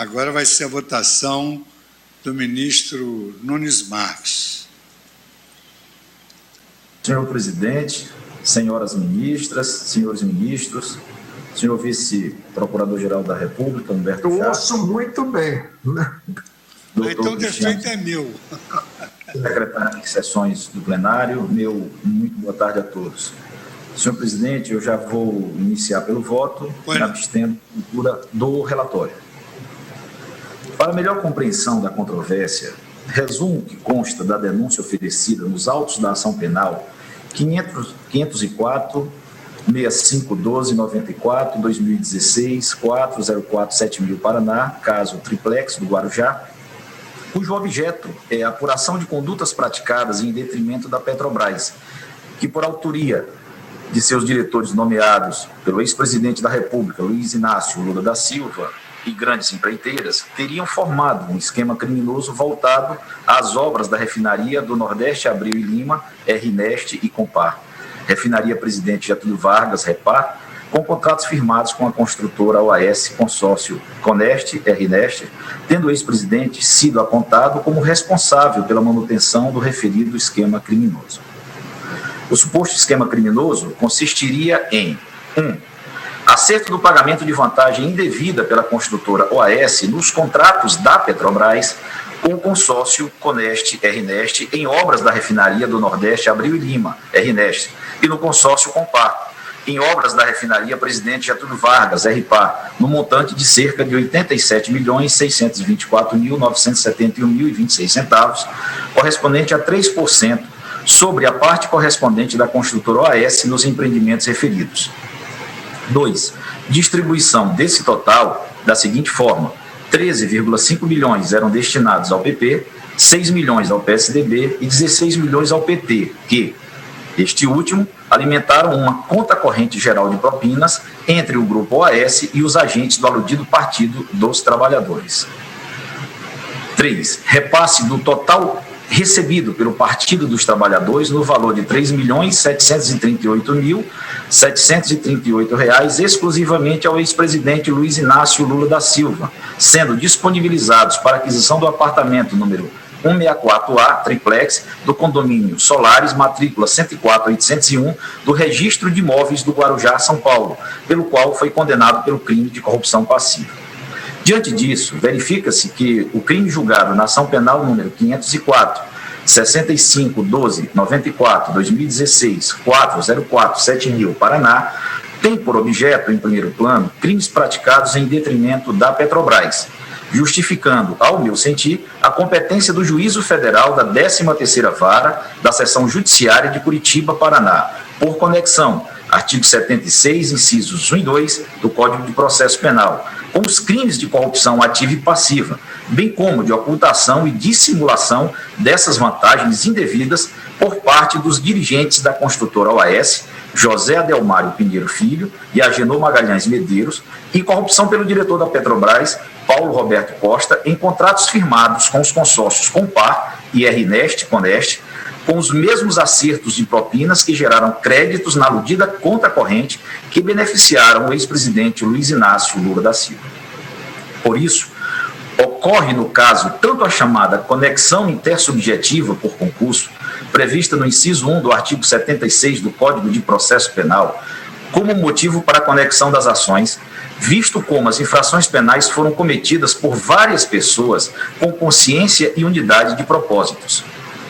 Agora vai ser a votação do ministro Nunes Marques. Senhor presidente, senhoras ministras, senhores ministros, senhor vice-procurador-geral da República, Humberto Eu Jacques. ouço muito bem. Então o defeito é meu. Secretário de Sessões do Plenário, muito boa tarde a todos. Senhor presidente, eu já vou iniciar pelo voto, abstendo a leitura do relatório. Para melhor compreensão da controvérsia, resumo que consta da denúncia oferecida nos autos da ação penal 504, 6512, 94, 2016, 4047000 Paraná, caso Triplex do Guarujá, cujo objeto é a apuração de condutas praticadas em detrimento da Petrobras, que por autoria de seus diretores nomeados pelo ex-presidente da República, Luiz Inácio Lula da Silva, e grandes empreiteiras, teriam formado um esquema criminoso voltado às obras da refinaria do Nordeste Abreu e Lima, RNEST e Compar, refinaria Presidente Getúlio Vargas, REPAR, com contratos firmados com a construtora OAS Consórcio Conest, RNEST, tendo o ex-presidente sido apontado como responsável pela manutenção do referido esquema criminoso. O suposto esquema criminoso consistiria em 1. Acerto do pagamento de vantagem indevida pela construtora OAS nos contratos da Petrobras com o consórcio Conest, RNEST, em obras da refinaria do Nordeste Abreu e Lima, RNEST, e no consórcio Compar, em obras da refinaria Presidente Getúlio Vargas, RPAR, no montante de cerca de R$ 87.624.971,26, correspondente a 3% sobre a parte correspondente da construtora OAS nos empreendimentos referidos. 2. Distribuição desse total da seguinte forma: 13,5 milhões eram destinados ao PP, 6 milhões ao PSDB e 16 milhões ao PT, que, este último, alimentaram uma conta corrente geral de propinas entre o Grupo OAS e os agentes do aludido Partido dos Trabalhadores. 3. Repasse do total recebido pelo Partido dos Trabalhadores no valor de R$ 3.738.738 exclusivamente ao ex-presidente Luiz Inácio Lula da Silva, sendo disponibilizados para aquisição do apartamento número 164A, Triplex, do condomínio Solares, matrícula 104.801, do Registro de Imóveis do Guarujá, São Paulo, pelo qual foi condenado pelo crime de corrupção passiva. Diante disso, verifica-se que o crime julgado na ação penal número 504, 651294, 2016, 4047000, Paraná, tem por objeto, em primeiro plano, crimes praticados em detrimento da Petrobras, justificando, ao meu sentir, a competência do Juízo Federal da 13ª Vara da Seção Judiciária de Curitiba, Paraná, por conexão, artigo 76, incisos 1 e 2 do Código de Processo Penal, com os crimes de corrupção ativa e passiva, bem como de ocultação e dissimulação dessas vantagens indevidas por parte dos dirigentes da construtora OAS, José Adelmário Pinheiro Filho e Agenor Magalhães Medeiros, e corrupção pelo diretor da Petrobras, Paulo Roberto Costa, em contratos firmados com os consórcios Compar e RNEST, Conest, com os mesmos acertos de propinas que geraram créditos na aludida conta corrente que beneficiaram o ex-presidente Luiz Inácio Lula da Silva. Por isso, ocorre no caso tanto a chamada conexão intersubjetiva por concurso, prevista no inciso 1 do artigo 76 do Código de Processo Penal, como motivo para a conexão das ações, visto como as infrações penais foram cometidas por várias pessoas com consciência e unidade de propósitos.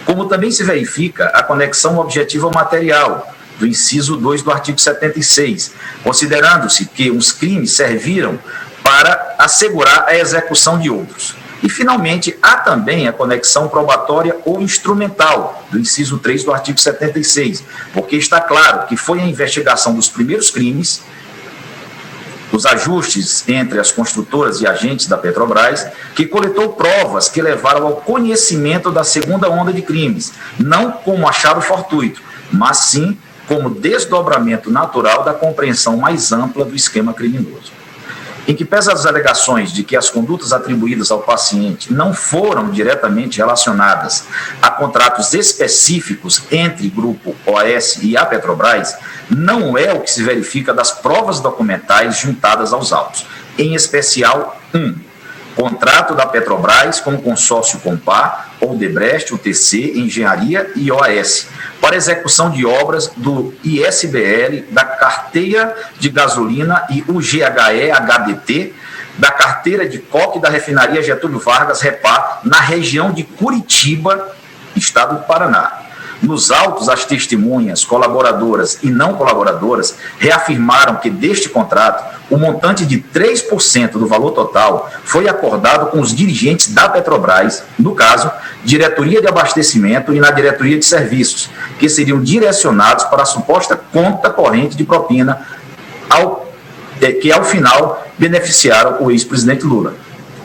Como também se verifica a conexão objetiva material, do inciso 2 do artigo 76, considerando-se que os crimes serviram para assegurar a execução de outros. E, finalmente, há também a conexão probatória ou instrumental, do inciso 3 do artigo 76, porque está claro que foi a investigação dos primeiros crimes, os ajustes entre as construtoras e agentes da Petrobras, que coletou provas que levaram ao conhecimento da segunda onda de crimes, não como achado fortuito, mas sim como desdobramento natural da compreensão mais ampla do esquema criminoso. Em que pese as alegações de que as condutas atribuídas ao paciente não foram diretamente relacionadas a contratos específicos entre Grupo OAS e a Petrobras, não é o que se verifica das provas documentais juntadas aos autos, em especial 1. contrato da Petrobras com o consórcio Compar, Odebrecht, UTC, Engenharia e OAS, para execução de obras do ISBL, da carteira de gasolina e UGHE-HDT, da carteira de coque da refinaria Getúlio Vargas, Repar, na região de Curitiba, estado do Paraná. Nos autos, as testemunhas, colaboradoras e não colaboradoras reafirmaram que deste contrato, o montante de 3% do valor total foi acordado com os dirigentes da Petrobras, no caso, diretoria de abastecimento e na diretoria de serviços, que seriam direcionados para a suposta conta corrente de propina, que ao final beneficiaram o ex-presidente Lula.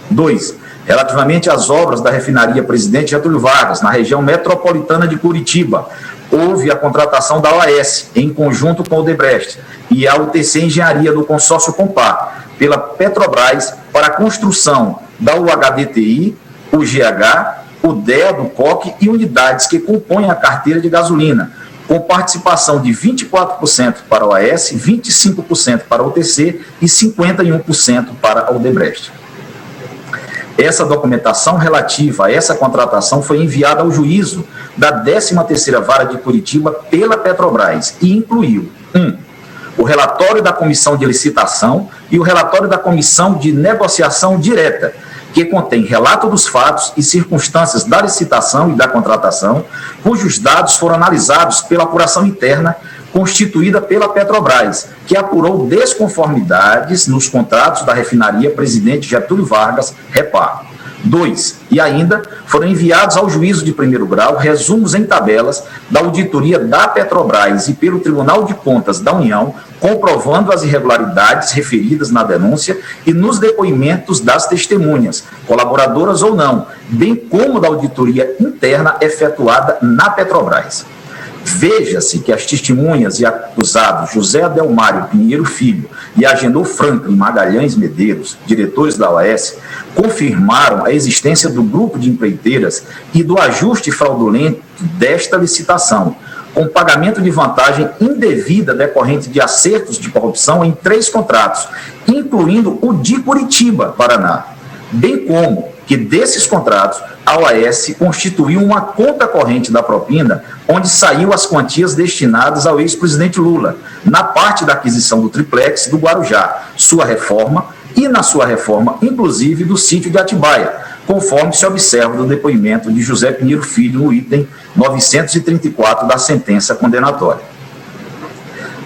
2. Relativamente às obras da refinaria Presidente Getúlio Vargas, na região metropolitana de Curitiba, houve a contratação da OAS, em conjunto com o Odebrecht, e a UTC Engenharia do consórcio Compar, pela Petrobras, para a construção da UHDTI, o GH, o DEA do COC e unidades que compõem a carteira de gasolina, com participação de 24% para a OAS, 25% para a UTC e 51% para a Odebrecht. Essa documentação relativa a essa contratação foi enviada ao juízo da 13ª Vara de Curitiba pela Petrobras e incluiu 1. O relatório da Comissão de Licitação e o relatório da Comissão de Negociação Direta, que contém relato dos fatos e circunstâncias da licitação e da contratação, cujos dados foram analisados pela apuração interna constituída pela Petrobras, que apurou desconformidades nos contratos da refinaria Presidente Getúlio Vargas, Repar. 2. E ainda foram enviados ao juízo de primeiro grau resumos em tabelas da auditoria da Petrobras e pelo Tribunal de Contas da União, comprovando as irregularidades referidas na denúncia e nos depoimentos das testemunhas, colaboradoras ou não, bem como da auditoria interna efetuada na Petrobras. Veja-se que as testemunhas e acusados José Adelmário Pinheiro Filho e Agenor Franklin Magalhães Medeiros, diretores da OAS, confirmaram a existência do grupo de empreiteiras e do ajuste fraudulento desta licitação, com pagamento de vantagem indevida decorrente de acertos de corrupção em 3 contratos, incluindo o de Curitiba, Paraná, bem como que desses contratos a OAS constituiu uma conta corrente da propina, onde saiu as quantias destinadas ao ex-presidente Lula, na parte da aquisição do triplex do Guarujá, sua reforma e na sua reforma, inclusive, do sítio de Atibaia, conforme se observa do depoimento de José Pinheiro Filho no item 934 da sentença condenatória.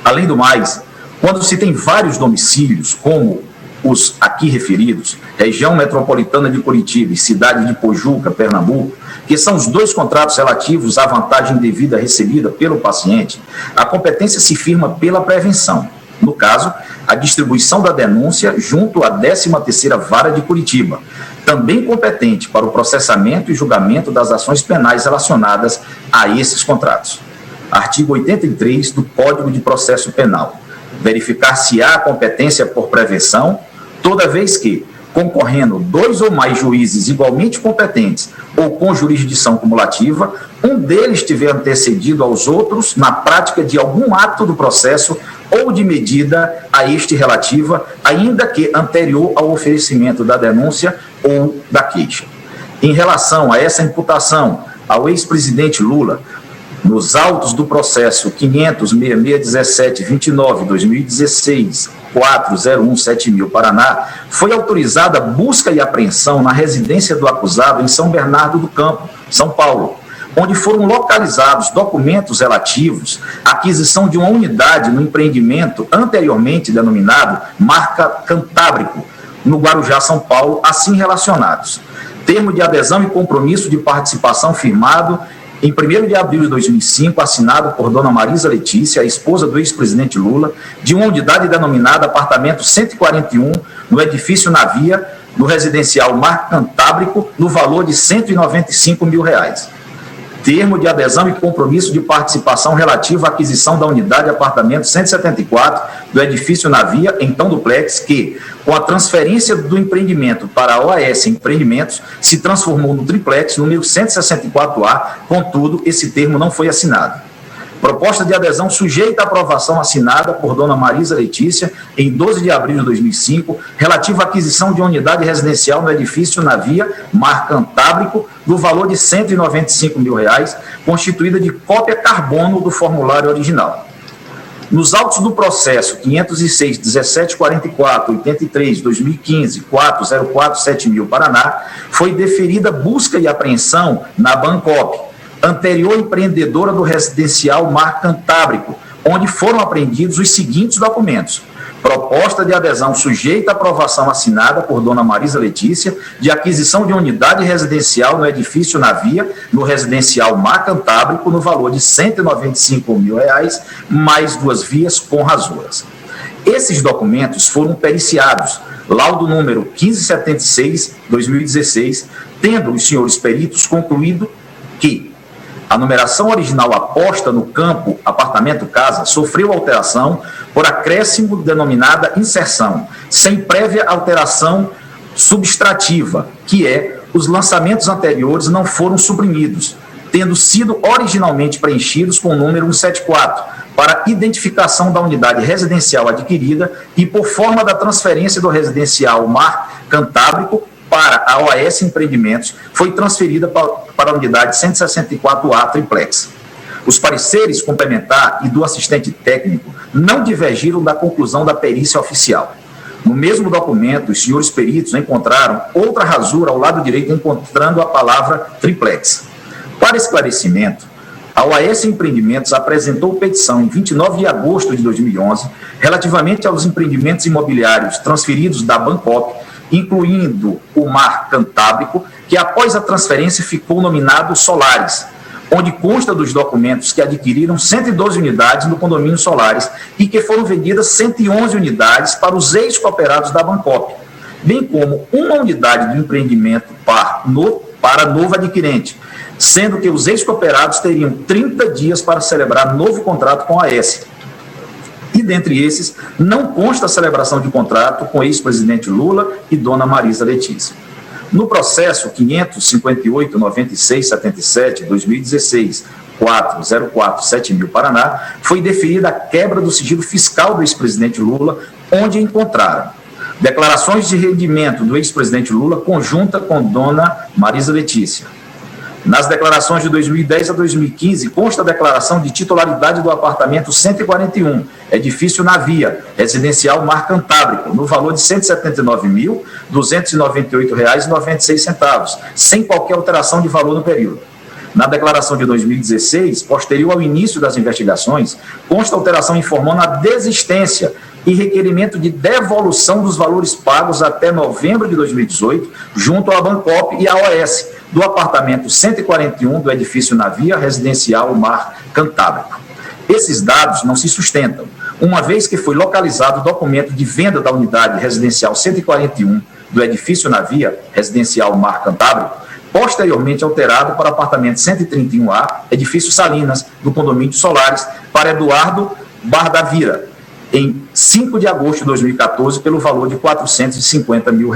Além do mais, quando se tem vários domicílios, como os aqui referidos, região metropolitana de Curitiba e cidade de Pojuca, Pernambuco, que são os 2 contratos relativos à vantagem devida recebida pelo paciente, a competência se firma pela prevenção. No caso, a distribuição da denúncia junto à 13ª Vara de Curitiba, também competente para o processamento e julgamento das ações penais relacionadas a esses contratos. Artigo 83 do Código de Processo Penal. Verificar-se-á a competência por prevenção, toda vez que, concorrendo 2 ou mais juízes igualmente competentes ou com jurisdição cumulativa, um deles tiver antecedido aos outros na prática de algum ato do processo ou de medida a este relativa, ainda que anterior ao oferecimento da denúncia ou da queixa. Em relação a essa imputação ao ex-presidente Lula, nos autos do processo 500.6617.29.2016, 4017000 Paraná, foi autorizada busca e apreensão na residência do acusado em São Bernardo do Campo, São Paulo, onde foram localizados documentos relativos à aquisição de uma unidade no empreendimento anteriormente denominado Marca Cantábrico, no Guarujá, São Paulo, assim relacionados. Termo de adesão e compromisso de participação firmado em 1º de abril de 2005, assinado por Dona Marisa Letícia, a esposa do ex-presidente Lula, de uma unidade denominada Apartamento 141, no edifício Navia, no residencial Mar Cantábrico, no valor de R$ 195 mil. Termo de adesão e compromisso de participação relativo à aquisição da unidade Apartamento 174, do edifício Navia, então duplex, que, com a transferência do empreendimento para a OAS Empreendimentos, se transformou no triplex número 164A, contudo, esse termo não foi assinado. Proposta de adesão sujeita à aprovação assinada por dona Marisa Letícia em 12 de abril de 2005, relativa à aquisição de unidade residencial no edifício na via Mar Cantábrico, do valor de R$ 195 mil, constituída de cópia carbono do formulário original. Nos autos do processo 506, 1744, 83, 2015, 4047.000, Paraná, foi deferida busca e apreensão na Bancop, anterior empreendedora do residencial Mar Cantábrico, onde foram apreendidos os seguintes documentos: proposta de adesão sujeita à aprovação assinada por dona Marisa Letícia de aquisição de unidade residencial no edifício na via, no residencial Mar Cantábrico, no valor de R$ 195 mil, mais 2 vias com rasuras. Esses documentos foram periciados, laudo número 1576/2016, tendo os senhores peritos concluído que a numeração original aposta no campo apartamento-casa sofreu alteração por acréscimo denominada inserção, sem prévia alteração subtrativa, que é, os lançamentos anteriores não foram suprimidos, tendo sido originalmente preenchidos com o número 174, para identificação da unidade residencial adquirida e por forma da transferência do residencial Mar Cantábrico para a OAS Empreendimentos, foi transferida para a unidade 164A Triplex. Os pareceres complementar e do assistente técnico não divergiram da conclusão da perícia oficial. No mesmo documento, os senhores peritos encontraram outra rasura ao lado direito, encontrando a palavra triplex. Para esclarecimento, a OAS Empreendimentos apresentou petição em 29 de agosto de 2011, relativamente aos empreendimentos imobiliários transferidos da Bancop, incluindo o Mar Cantábrico, que após a transferência ficou nominado Solares, onde consta dos documentos que adquiriram 112 unidades no condomínio Solares e que foram vendidas 111 unidades para os ex-cooperados da Bancop, bem como uma unidade do empreendimento para novo adquirente, sendo que os ex-cooperados teriam 30 dias para celebrar novo contrato com a AES. E, dentre esses, não consta a celebração de contrato com o ex-presidente Lula e dona Marisa Letícia. No processo 558-9677, 2016, 4047.000, Paraná, foi deferida a quebra do sigilo fiscal do ex-presidente Lula, onde encontraram declarações de rendimento do ex-presidente Lula conjunta com dona Marisa Letícia. Nas declarações de 2010 a 2015, consta a declaração de titularidade do apartamento 141, edifício na via, residencial Mar Cantábrico, no valor de R$ 179.298,96, sem qualquer alteração de valor no período. Na declaração de 2016, posterior ao início das investigações, consta alteração informando a desistência e requerimento de devolução dos valores pagos até novembro de 2018, junto à Bancop e à OAS, do apartamento 141 do edifício na via residencial Mar Cantábrico. Esses dados não se sustentam, uma vez que foi localizado o documento de venda da unidade residencial 141 do edifício na via residencial Mar Cantábrico, posteriormente alterado para apartamento 131A, edifício Salinas, do condomínio Solares, para Eduardo Bardavira, em 5 de agosto de 2014, pelo valor de R$ 450 mil.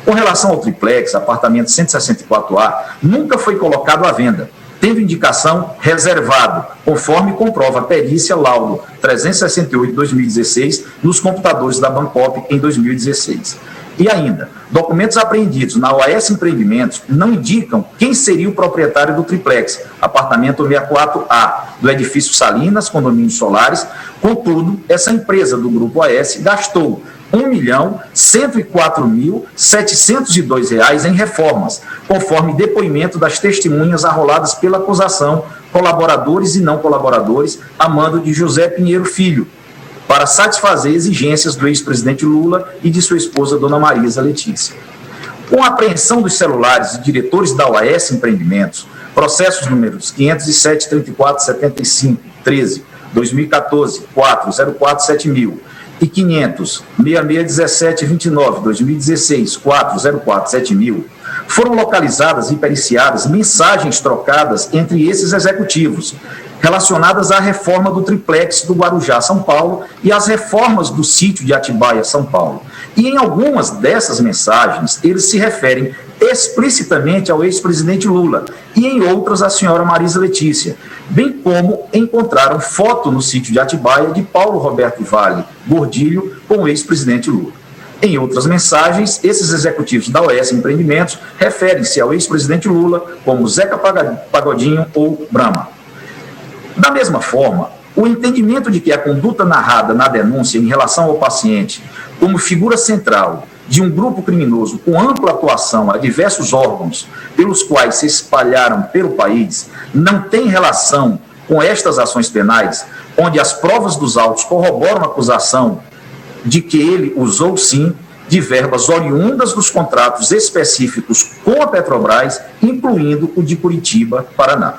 Com relação ao triplex, apartamento 164A, nunca foi colocado à venda, tendo indicação reservado, conforme comprova a perícia laudo 368/2016 nos computadores da Bancop em 2016. E ainda, documentos apreendidos na OAS Empreendimentos não indicam quem seria o proprietário do triplex, apartamento 64A, do edifício Salinas, condomínio Solares. Contudo, essa empresa do Grupo OAS gastou R$ 1.104.702 em reformas, conforme depoimento das testemunhas arroladas pela acusação, colaboradores e não colaboradores, a mando de José Pinheiro Filho, para satisfazer exigências do ex-presidente Lula e de sua esposa, dona Marisa Letícia. Com a apreensão dos celulares de diretores da OAS Empreendimentos, processos números 507, 34, 75, 13, 2014, 4047.000 e 500, 6617, 29, 2016, 4047.000, foram localizadas e periciadas mensagens trocadas entre esses executivos, relacionadas à reforma do triplex do Guarujá, São Paulo, e às reformas do sítio de Atibaia, São Paulo. E em algumas dessas mensagens, eles se referem explicitamente ao ex-presidente Lula e em outras à senhora Marisa Letícia, bem como encontraram foto no sítio de Atibaia de Paulo Roberto Vale Gordilho com o ex-presidente Lula. Em outras mensagens, esses executivos da OAS Empreendimentos referem-se ao ex-presidente Lula como Zeca Pagodinho ou Brahma. Da mesma forma, o entendimento de que a conduta narrada na denúncia em relação ao paciente como figura central de um grupo criminoso com ampla atuação a diversos órgãos pelos quais se espalharam pelo país não tem relação com estas ações penais, onde as provas dos autos corroboram a acusação de que ele usou, sim, de verbas oriundas dos contratos específicos com a Petrobras, incluindo o de Curitiba, Paraná.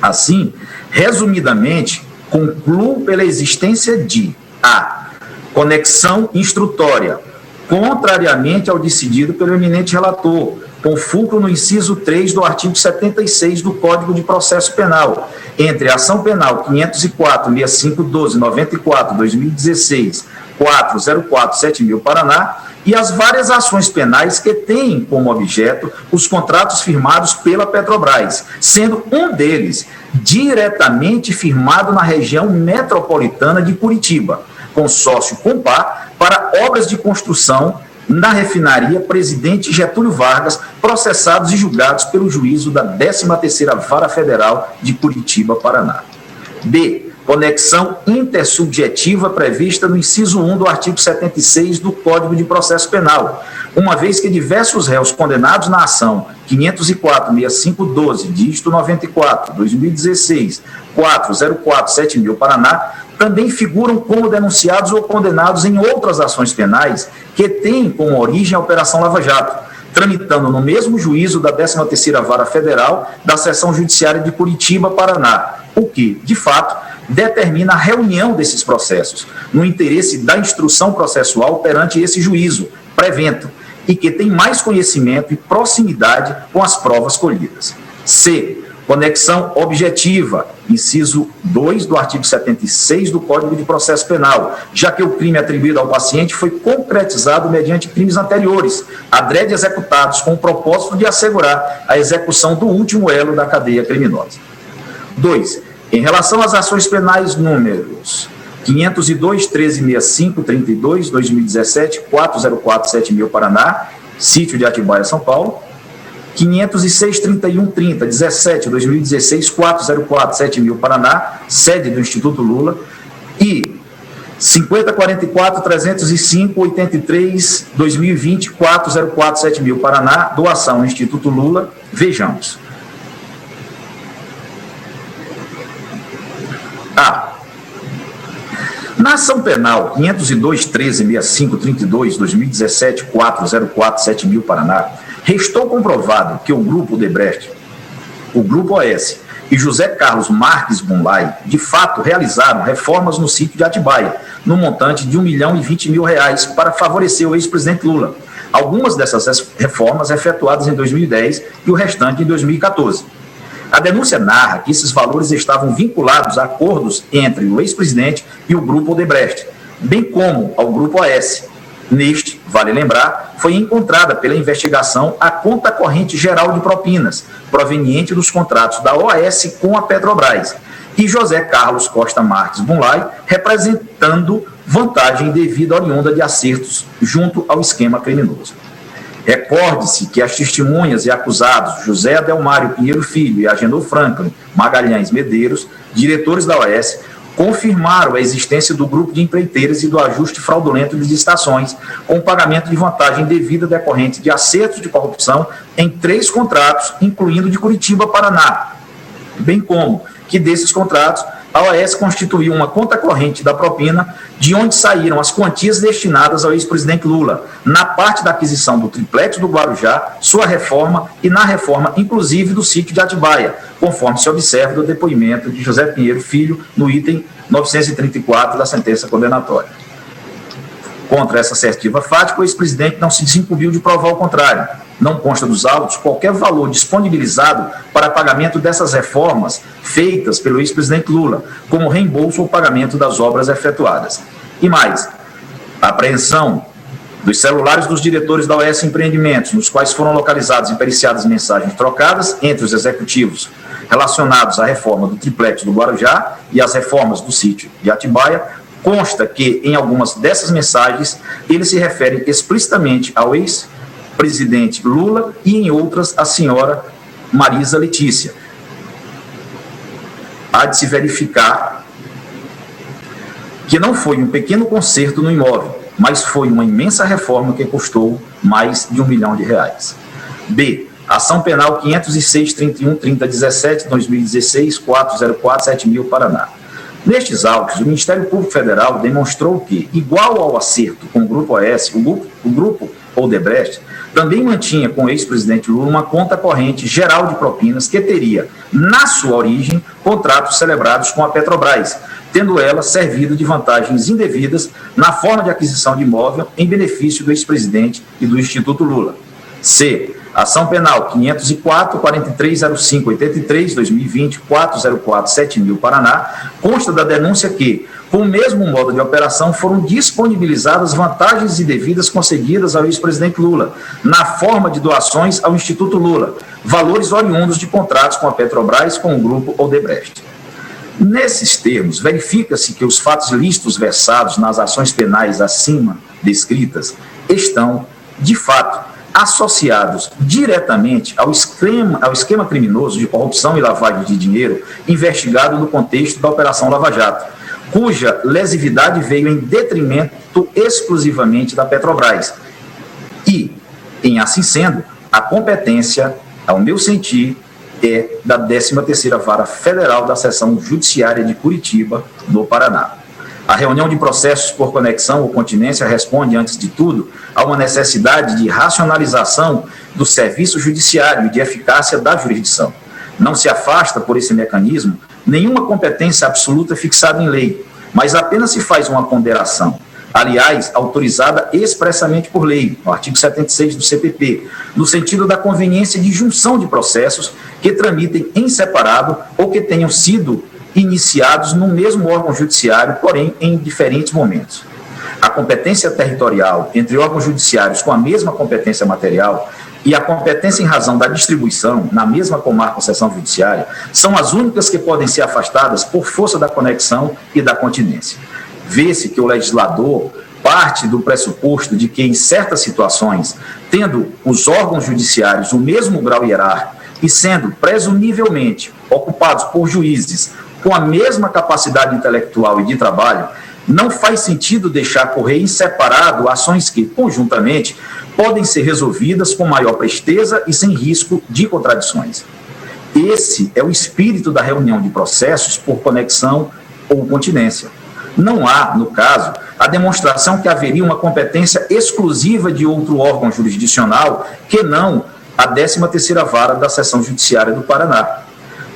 Assim, resumidamente, concluo pela existência de a conexão instrutória, contrariamente ao decidido pelo eminente relator, com fulcro no inciso 3 do artigo 76 do Código de Processo Penal, entre a ação penal 504.6512.94/2016, 404.7000 Paraná, e as várias ações penais que têm como objeto os contratos firmados pela Petrobras, sendo um deles diretamente firmado na região metropolitana de Curitiba, consórcio Compar, para obras de construção na refinaria Presidente Getúlio Vargas, processados e julgados pelo juízo da 13ª Vara Federal de Curitiba, Paraná. B. Conexão intersubjetiva prevista no inciso 1 do artigo 76 do Código de Processo Penal, uma vez que diversos réus condenados na ação 504.6512, dígito 94, 2016, 404.7000 Paraná, também figuram como denunciados ou condenados em outras ações penais que têm como origem a Operação Lava Jato, tramitando no mesmo juízo da 13ª Vara Federal da Seção Judiciária de Curitiba, Paraná, o que, de fato, determina a reunião desses processos, no interesse da instrução processual perante esse juízo, prevento, e que tem mais conhecimento e proximidade com as provas colhidas. C. Conexão objetiva, inciso 2 do artigo 76 do Código de Processo Penal, já que o crime atribuído ao paciente foi concretizado mediante crimes anteriores, adrede executados com o propósito de assegurar a execução do último elo da cadeia criminosa. 2. Em relação às ações penais números 502.1365.32, 2017, 404.7000 Paraná, sítio de Atibaia, São Paulo, 506.31.30, 17, 2016, 404.7000 Paraná, sede do Instituto Lula, e 50.44.305.83, 2020, 404.7000 Paraná, doação Instituto Lula. Vejamos. A. Na ação penal 502.1365.32, 2017, 404.7000 Paraná, restou comprovado que o Grupo Odebrecht, o Grupo OAS e José Carlos Marques Bunlai, de fato, realizaram reformas no sítio de Atibaia, no montante de R$1.020.000 para favorecer o ex-presidente Lula. Algumas dessas reformas efetuadas em 2010 e o restante em 2014. A denúncia narra que esses valores estavam vinculados a acordos entre o ex-presidente e o Grupo Odebrecht, bem como ao Grupo OAS. Neste, vale lembrar, foi encontrada pela investigação a conta corrente geral de propinas, proveniente dos contratos da OAS com a Petrobras, e José Carlos Costa Marques Bunlai, representando vantagem devida oriunda de acertos junto ao esquema criminoso. Recorde-se que as testemunhas e acusados José Adelmário Pinheiro Filho e Agenor Franklin Magalhães Medeiros, diretores da OAS, confirmaram a existência do grupo de empreiteiras e do ajuste fraudulento de licitações, com pagamento de vantagem devida decorrente de acertos de corrupção em 3 contratos, incluindo de Curitiba, Paraná, bem como que desses contratos a OAS constituiu uma conta corrente da propina, de onde saíram as quantias destinadas ao ex-presidente Lula, na parte da aquisição do triplex do Guarujá, sua reforma e na reforma, inclusive, do sítio de Atibaia, conforme se observa do depoimento de José Pinheiro Filho, no item 934 da sentença condenatória. Contra essa assertiva fática, o ex-presidente não se desincumbiu de provar o contrário. Não consta dos autos qualquer valor disponibilizado para pagamento dessas reformas feitas pelo ex-presidente Lula, como reembolso ou pagamento das obras efetuadas. E mais, a apreensão dos celulares dos diretores da OS Empreendimentos, nos quais foram localizadas e periciadas mensagens trocadas entre os executivos relacionados à reforma do triplex do Guarujá e às reformas do sítio de Atibaia, consta que, em algumas dessas mensagens, eles se referem explicitamente ao ex-presidente Lula e, em outras, à senhora Marisa Letícia. Há de se verificar que não foi um pequeno conserto no imóvel, mas foi uma imensa reforma que custou mais de R$1 milhão. B. Ação penal 506-31-3017-2016, 404-7000, Paraná. Nestes autos, o Ministério Público Federal demonstrou que, igual ao acerto com o Grupo OS, o Grupo Odebrecht também mantinha com o ex-presidente Lula uma conta corrente geral de propinas que teria, na sua origem, contratos celebrados com a Petrobras, tendo ela servido de vantagens indevidas na forma de aquisição de imóvel em benefício do ex-presidente e do Instituto Lula. C. Ação penal 504-4305-83-2020, 404-7000, Paraná, consta da denúncia que, com o mesmo modo de operação, foram disponibilizadas vantagens indevidas concedidas ao ex-presidente Lula, na forma de doações ao Instituto Lula, valores oriundos de contratos com a Petrobras com o Grupo Odebrecht. Nesses termos, verifica-se que os fatos lícitos versados nas ações penais acima descritas estão, de fato, associados diretamente ao esquema criminoso de corrupção e lavagem de dinheiro investigado no contexto da Operação Lava Jato, cuja lesividade veio em detrimento exclusivamente da Petrobras. E, em assim sendo, a competência, ao meu sentir, é da 13ª Vara Federal da Seção Judiciária de Curitiba, no Paraná. A reunião de processos por conexão ou continência responde, antes de tudo, a uma necessidade de racionalização do serviço judiciário e de eficácia da jurisdição. Não se afasta, por esse mecanismo, nenhuma competência absoluta fixada em lei, mas apenas se faz uma ponderação, aliás, autorizada expressamente por lei, no artigo 76 do CPP, no sentido da conveniência de junção de processos que tramitem em separado ou que tenham sido iniciados no mesmo órgão judiciário, porém em diferentes momentos. A competência territorial entre órgãos judiciários com a mesma competência material e a competência em razão da distribuição na mesma comarca ou seção judiciária são as únicas que podem ser afastadas por força da conexão e da continência. Vê-se que o legislador parte do pressuposto de que, em certas situações, tendo os órgãos judiciários o mesmo grau hierárquico e sendo presumivelmente ocupados por juízes com a mesma capacidade intelectual e de trabalho, não faz sentido deixar correr em separado ações que, conjuntamente, podem ser resolvidas com maior presteza e sem risco de contradições. Esse é o espírito da reunião de processos por conexão ou continência. Não há, no caso, a demonstração que haveria uma competência exclusiva de outro órgão jurisdicional que não a 13ª Vara da Seção Judiciária do Paraná.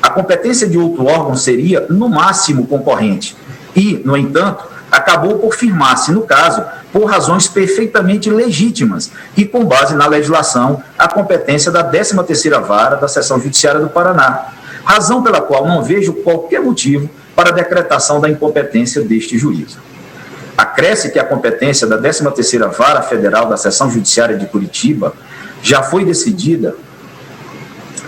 A competência de outro órgão seria, no máximo, concorrente e, no entanto, acabou por firmar-se, no caso, por razões perfeitamente legítimas e com base na legislação, a competência da 13ª Vara da Seção Judiciária do Paraná, razão pela qual não vejo qualquer motivo para a decretação da incompetência deste juízo. Acresce que a competência da 13ª Vara Federal da Seção Judiciária de Curitiba já foi decidida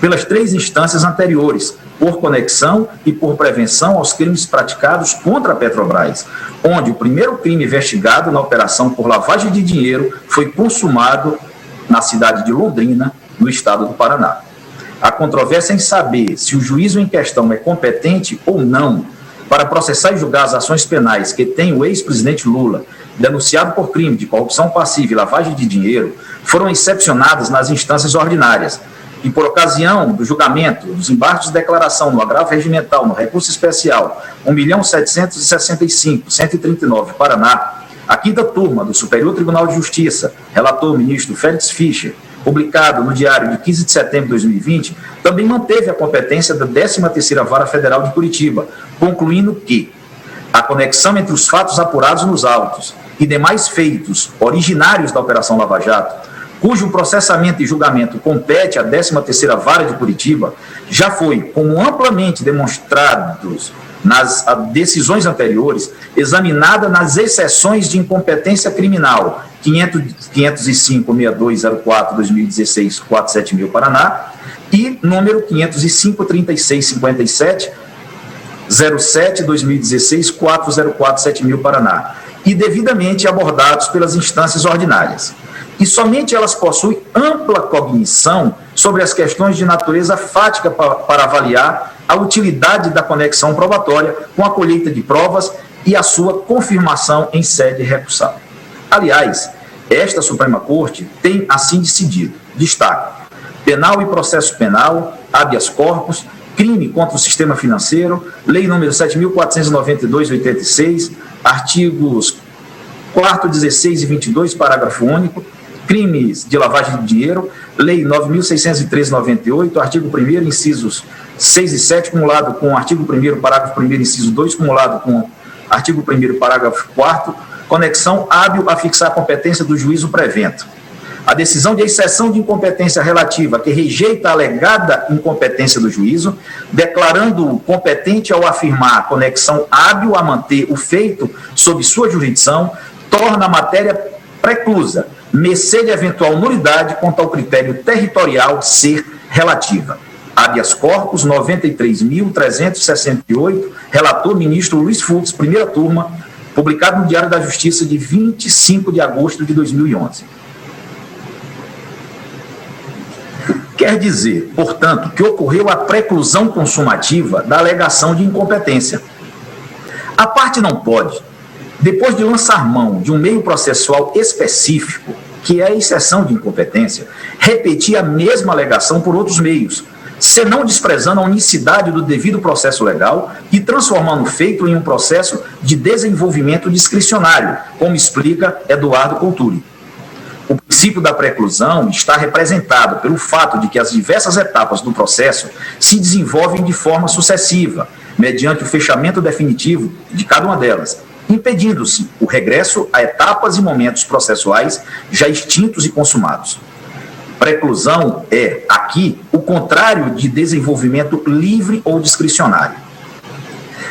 pelas 3 instâncias anteriores, por conexão e por prevenção aos crimes praticados contra a Petrobras, onde o primeiro crime investigado na operação por lavagem de dinheiro foi consumado na cidade de Londrina, no estado do Paraná. A controvérsia em saber se o juízo em questão é competente ou não para processar e julgar as ações penais que tem o ex-presidente Lula, denunciado por crime de corrupção passiva e lavagem de dinheiro, foram excepcionadas nas instâncias ordinárias, e por ocasião do julgamento dos embargos de declaração no agravo regimental, no recurso especial 1.765.139, Paraná, a 5ª turma do Superior Tribunal de Justiça, relator o ministro Félix Fischer, publicado no Diário de 15 de setembro de 2020, também manteve a competência da 13ª Vara Federal de Curitiba, concluindo que a conexão entre os fatos apurados nos autos e demais feitos originários da Operação Lava Jato cujo processamento e julgamento compete à 13ª Vara de Curitiba, já foi, como amplamente demonstrados nas decisões anteriores, examinada nas exceções de incompetência criminal 505.6204/2016, 47000 Paraná, e número 505.3657, 07/2016, 4047000 Paraná, e devidamente abordados pelas instâncias ordinárias. E somente elas possuem ampla cognição sobre as questões de natureza fática para avaliar a utilidade da conexão probatória com a colheita de provas e a sua confirmação em sede recursal. Aliás, esta Suprema Corte tem assim decidido. Destaca: penal e processo penal, habeas corpus, crime contra o sistema financeiro, Lei nº 7.492/86, artigos 4º, 16 e 22, parágrafo único, crimes de lavagem de dinheiro, Lei 9.613/98, artigo 1º, incisos 6 e 7, cumulado com o artigo 1º, parágrafo 1º, inciso 2, cumulado com o artigo 1º, parágrafo 4º, conexão hábil a fixar a competência do juízo prevento. A decisão de exceção de incompetência relativa que rejeita a alegada incompetência do juízo, declarando-o competente ao afirmar a conexão hábil a manter o feito sob sua jurisdição, torna a matéria preclusa, mercê de eventual nulidade quanto ao critério territorial ser relativa. Habeas corpus 93.368, relator ministro Luiz Fux, primeira turma, publicado no Diário da Justiça de 25 de agosto de 2011. Quer dizer, portanto, que ocorreu a preclusão consumativa da alegação de incompetência. A parte não pode, depois de lançar mão de um meio processual específico, que é a exceção de incompetência, repetir a mesma alegação por outros meios, senão desprezando a unicidade do devido processo legal e transformando o feito em um processo de desenvolvimento discricionário, como explica Eduardo Couturi. O princípio da preclusão está representado pelo fato de que as diversas etapas do processo se desenvolvem de forma sucessiva, mediante o fechamento definitivo de cada uma delas, impedindo-se o regresso a etapas e momentos processuais já extintos e consumados. Preclusão é, aqui, o contrário de desenvolvimento livre ou discricionário.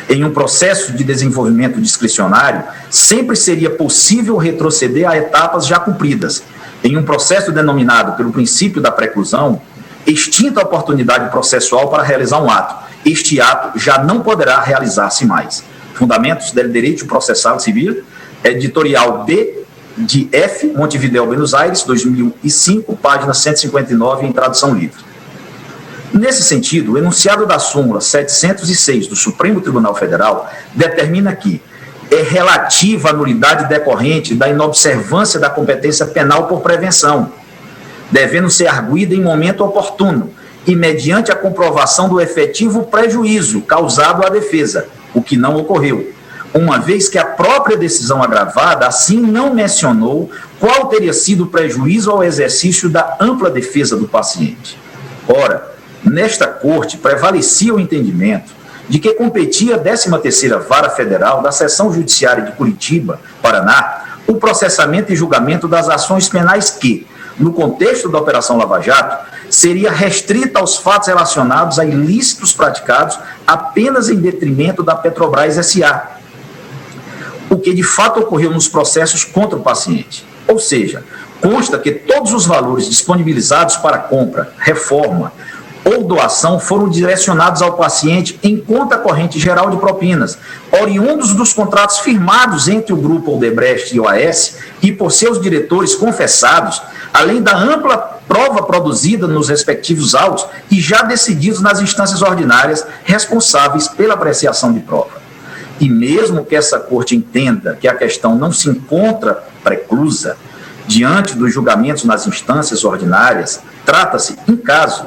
Em um processo de desenvolvimento discricionário, sempre seria possível retroceder a etapas já cumpridas. Em um processo denominado pelo princípio da preclusão, extinta a oportunidade processual para realizar um ato, este ato já não poderá realizar-se mais. Fundamentos del Direito Processal Civil, editorial B de F, Montevidéu, Buenos Aires, 2005, página 159, em tradução livre. Nesse sentido, o enunciado da súmula 706 do Supremo Tribunal Federal determina que é relativa à nulidade decorrente da inobservância da competência penal por prevenção, devendo ser arguída em momento oportuno e mediante a comprovação do efetivo prejuízo causado à defesa, o que não ocorreu, uma vez que a própria decisão agravada assim não mencionou qual teria sido o prejuízo ao exercício da ampla defesa do paciente. Ora, nesta corte prevalecia o entendimento de que competia a 13ª Vara Federal da Seção Judiciária de Curitiba, Paraná, o processamento e julgamento das ações penais que, no contexto da Operação Lava Jato, seria restrita aos fatos relacionados a ilícitos praticados apenas em detrimento da Petrobras S.A., o que de fato ocorreu nos processos contra o paciente. Ou seja, consta que todos os valores disponibilizados para compra, reforma ou doação foram direcionados ao paciente em conta corrente geral de propinas, oriundos dos contratos firmados entre o Grupo Odebrecht e OAS e por seus diretores confessados, além da ampla prova produzida nos respectivos autos e já decididos nas instâncias ordinárias responsáveis pela apreciação de prova. E mesmo que essa corte entenda que a questão não se encontra preclusa, diante dos julgamentos nas instâncias ordinárias, trata-se, em caso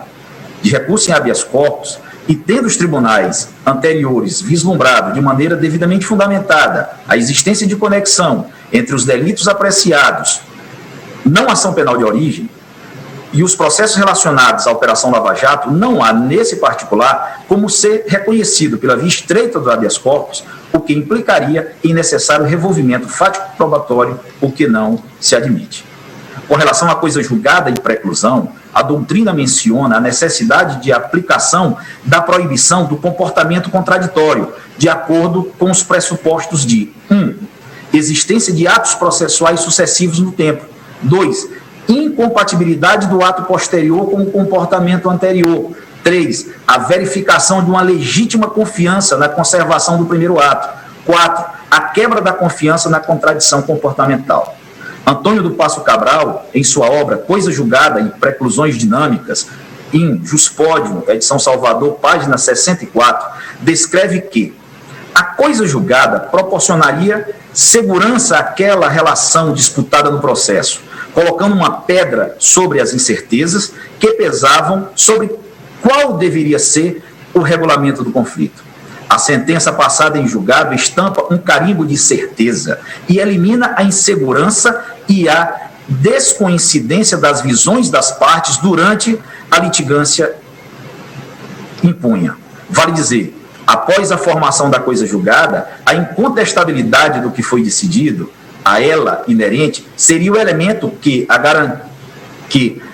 de recurso em habeas corpus, e tendo os tribunais anteriores vislumbrado de maneira devidamente fundamentada a existência de conexão entre os delitos apreciados, não ação penal de origem, e os processos relacionados à Operação Lava Jato, não há, nesse particular, como ser reconhecido pela via estreita do habeas corpus, o que implicaria em necessário revolvimento fático probatório, o que não se admite. Com relação à coisa julgada em preclusão, a doutrina menciona a necessidade de aplicação da proibição do comportamento contraditório, de acordo com os pressupostos de 1. Existência de atos processuais sucessivos no tempo. 2. Incompatibilidade do ato posterior com o comportamento anterior. 3. A verificação de uma legítima confiança na conservação do primeiro ato. 4. A quebra da confiança na contradição comportamental. Antônio do Passo Cabral, em sua obra Coisa Julgada em Preclusões Dinâmicas, em Juspódio, edição Salvador, página 64, descreve que a coisa julgada proporcionaria segurança àquela relação disputada no processo, colocando uma pedra sobre as incertezas que pesavam sobre qual deveria ser o regulamento do conflito. A sentença passada em julgado estampa um carimbo de certeza e elimina a insegurança e a descoincidência das visões das partes durante a litigância impunha. Vale dizer, após a formação da coisa julgada, a incontestabilidade do que foi decidido, a ela inerente, seria o elemento que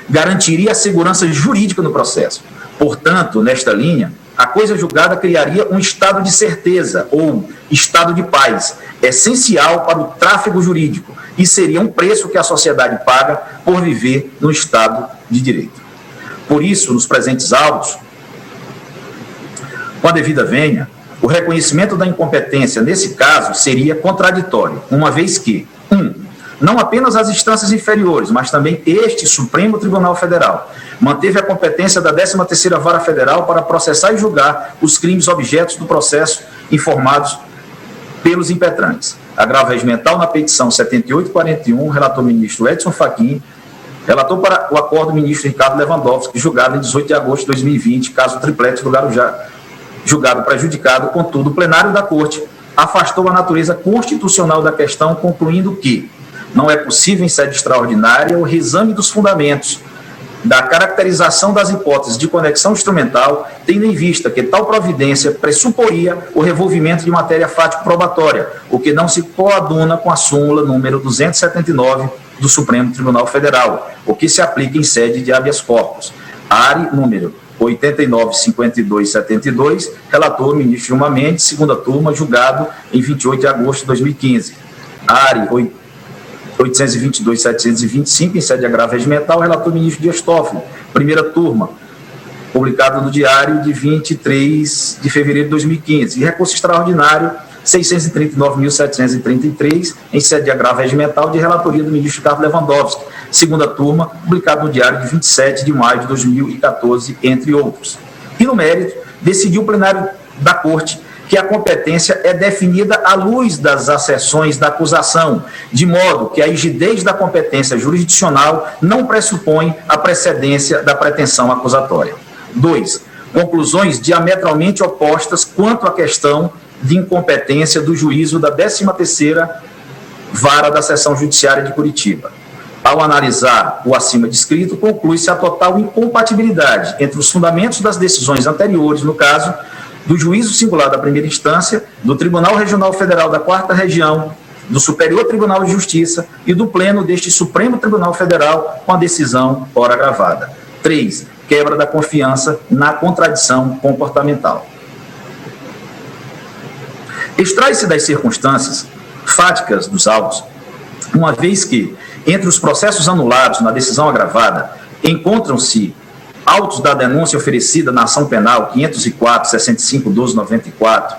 garantiria a segurança jurídica no processo. Portanto, nesta linha, a coisa julgada criaria um estado de certeza ou estado de paz, essencial para o tráfego jurídico, e seria um preço que a sociedade paga por viver no Estado de Direito. Por isso, nos presentes autos, com a devida vênia, o reconhecimento da incompetência, nesse caso, seria contraditório, uma vez que, 1. Não apenas as instâncias inferiores, mas também este Supremo Tribunal Federal manteve a competência da 13ª Vara Federal para processar e julgar os crimes objetos do processo informados pelos impetrantes. Agravo regimental na petição 7841, relator ministro Edson Fachin, relator para o acordo ministro Ricardo Lewandowski, julgado em 18 de agosto de 2020, caso triplex do Guarujá, julgado prejudicado, contudo, o plenário da Corte afastou a natureza constitucional da questão, concluindo que não é possível, em sede extraordinária, o reexame dos fundamentos da caracterização das hipóteses de conexão instrumental, tendo em vista que tal providência pressuporia o revolvimento de matéria fático-probatória, o que não se coaduna com a súmula número 279 do Supremo Tribunal Federal, o que se aplica em sede de habeas corpus. ARE número 895272, relator ministro Gilmar Mendes, segunda turma, julgado em 28 de agosto de 2015. ARE 822.725, em sede de agravo regimental, relator ministro Dias Toffoli, primeira turma, publicado no Diário de 23 de fevereiro de 2015. E recurso extraordinário 639.733, em sede de agravo regimental, de relatoria do ministro Ricardo Lewandowski, segunda turma, publicado no Diário de 27 de maio de 2014, entre outros. E no mérito, decidiu o plenário da Corte que a competência é definida à luz das asserções da acusação, de modo que a rigidez da competência jurisdicional não pressupõe a precedência da pretensão acusatória. 2. Conclusões diametralmente opostas quanto à questão de incompetência do juízo da 13ª Vara da Seção Judiciária de Curitiba. Ao analisar o acima descrito, conclui-se a total incompatibilidade entre os fundamentos das decisões anteriores, no caso do juízo singular da primeira instância, do Tribunal Regional Federal da 4ª Região, do Superior Tribunal de Justiça e do Pleno deste Supremo Tribunal Federal com a decisão ora agravada. 3. Quebra da confiança na contradição comportamental. Extrai-se das circunstâncias fáticas dos autos, uma vez que, entre os processos anulados na decisão agravada, encontram-se autos da denúncia oferecida na ação penal 504, 65, 12, 94,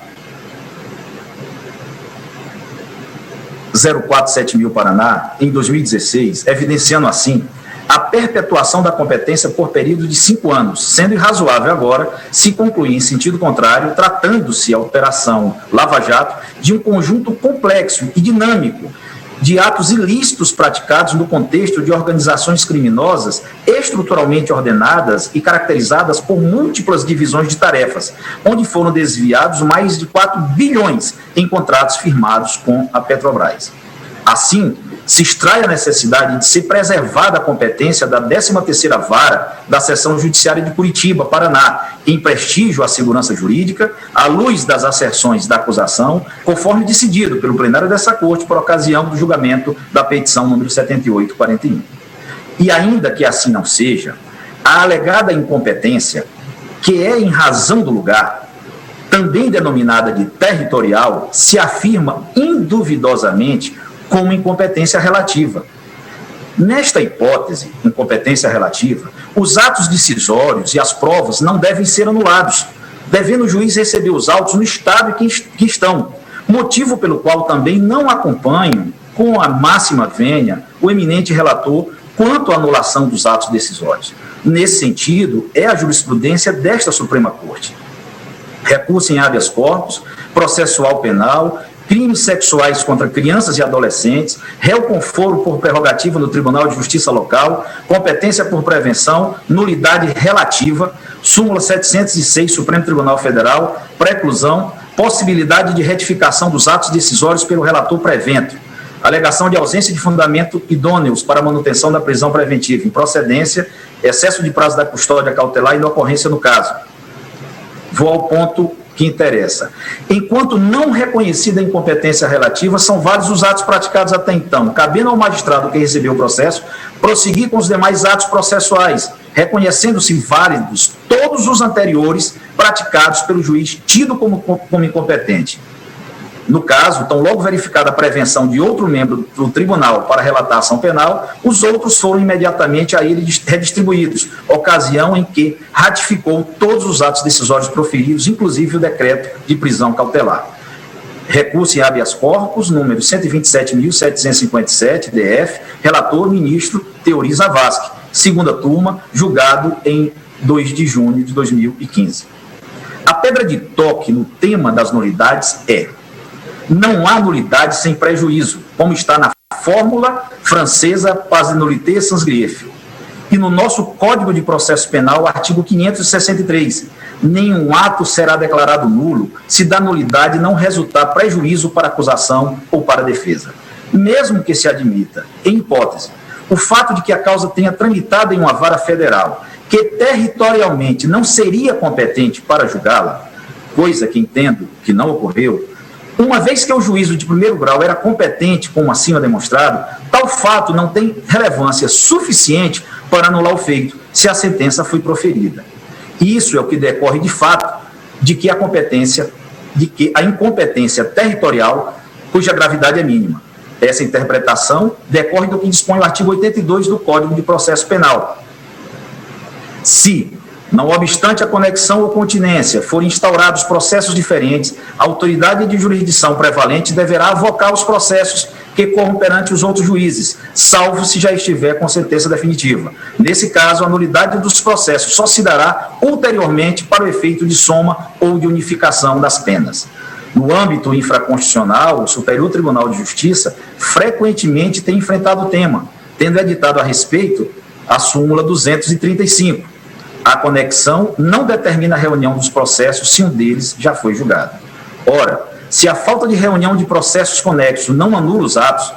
047000 Paraná, em 2016, evidenciando assim a perpetuação da competência por período de 5 anos, sendo irrazoável agora se concluir em sentido contrário, tratando-se a Operação Lava Jato de um conjunto complexo e dinâmico de atos ilícitos praticados no contexto de organizações criminosas estruturalmente ordenadas e caracterizadas por múltiplas divisões de tarefas, onde foram desviados mais de 4 bilhões em contratos firmados com a Petrobras. Assim, se extrai a necessidade de ser preservada a competência da 13ª Vara da Seção Judiciária de Curitiba, Paraná, em prestígio à segurança jurídica, à luz das asserções da acusação, conforme decidido pelo plenário dessa Corte por ocasião do julgamento da petição número 7841. E ainda que assim não seja, a alegada incompetência, que é em razão do lugar, também denominada de territorial, se afirma induvidosamente como incompetência relativa. Nesta hipótese, incompetência relativa, os atos decisórios e as provas não devem ser anulados, devendo o juiz receber os autos no estado que estão, motivo pelo qual também não acompanho, com a máxima vênia, o eminente relator quanto à anulação dos atos decisórios. Nesse sentido, é a jurisprudência desta Suprema Corte. Recurso em habeas corpus, processual penal, crimes sexuais contra crianças e adolescentes, réu com foro por prerrogativa no Tribunal de Justiça Local, competência por prevenção, nulidade relativa, súmula 706, Supremo Tribunal Federal, preclusão, possibilidade de retificação dos atos decisórios pelo relator prevento, alegação de ausência de fundamento idôneos para manutenção da prisão preventiva, improcedência, excesso de prazo da custódia cautelar e inocorrência no caso. Vou ao ponto que interessa. Enquanto não reconhecida a incompetência relativa, são vários os atos praticados até então, cabendo ao magistrado que recebeu o processo prosseguir com os demais atos processuais, reconhecendo-se válidos todos os anteriores praticados pelo juiz tido como incompetente. No caso, tão logo verificada a prevenção de outro membro do tribunal para relatar a ação penal, os outros foram imediatamente a ele redistribuídos, ocasião em que ratificou todos os atos decisórios proferidos, inclusive o decreto de prisão cautelar. Recurso em habeas corpus, número 127.757, DF, relator, ministro Teori Zavascki, segunda turma, julgado em 2 de junho de 2015. A pedra de toque no tema das nulidades é: não há nulidade sem prejuízo, como está na fórmula francesa pas de nullité sans grief. E no nosso Código de Processo Penal, artigo 563, nenhum ato será declarado nulo se da nulidade não resultar prejuízo para a acusação ou para a defesa. Mesmo que se admita, em hipótese, o fato de que a causa tenha tramitado em uma vara federal, que territorialmente não seria competente para julgá-la, coisa que entendo que não ocorreu, uma vez que o juízo de primeiro grau era competente, como acima demonstrado, tal fato não tem relevância suficiente para anular o feito, se a sentença foi proferida. Isso é o que decorre de fato de que a incompetência territorial, cuja gravidade é mínima. Essa interpretação decorre do que dispõe o artigo 82 do Código de Processo Penal. Se, não obstante a conexão ou continência, forem instaurados processos diferentes, a autoridade de jurisdição prevalente deverá avocar os processos que corram perante os outros juízes, salvo se já estiver com sentença definitiva. Nesse caso, a nulidade dos processos só se dará ulteriormente para o efeito de soma ou de unificação das penas. No âmbito infraconstitucional, o Superior Tribunal de Justiça frequentemente tem enfrentado o tema, tendo editado a respeito a súmula 235. A conexão não determina a reunião dos processos se um deles já foi julgado. Ora, se a falta de reunião de processos conexos não anula os atos,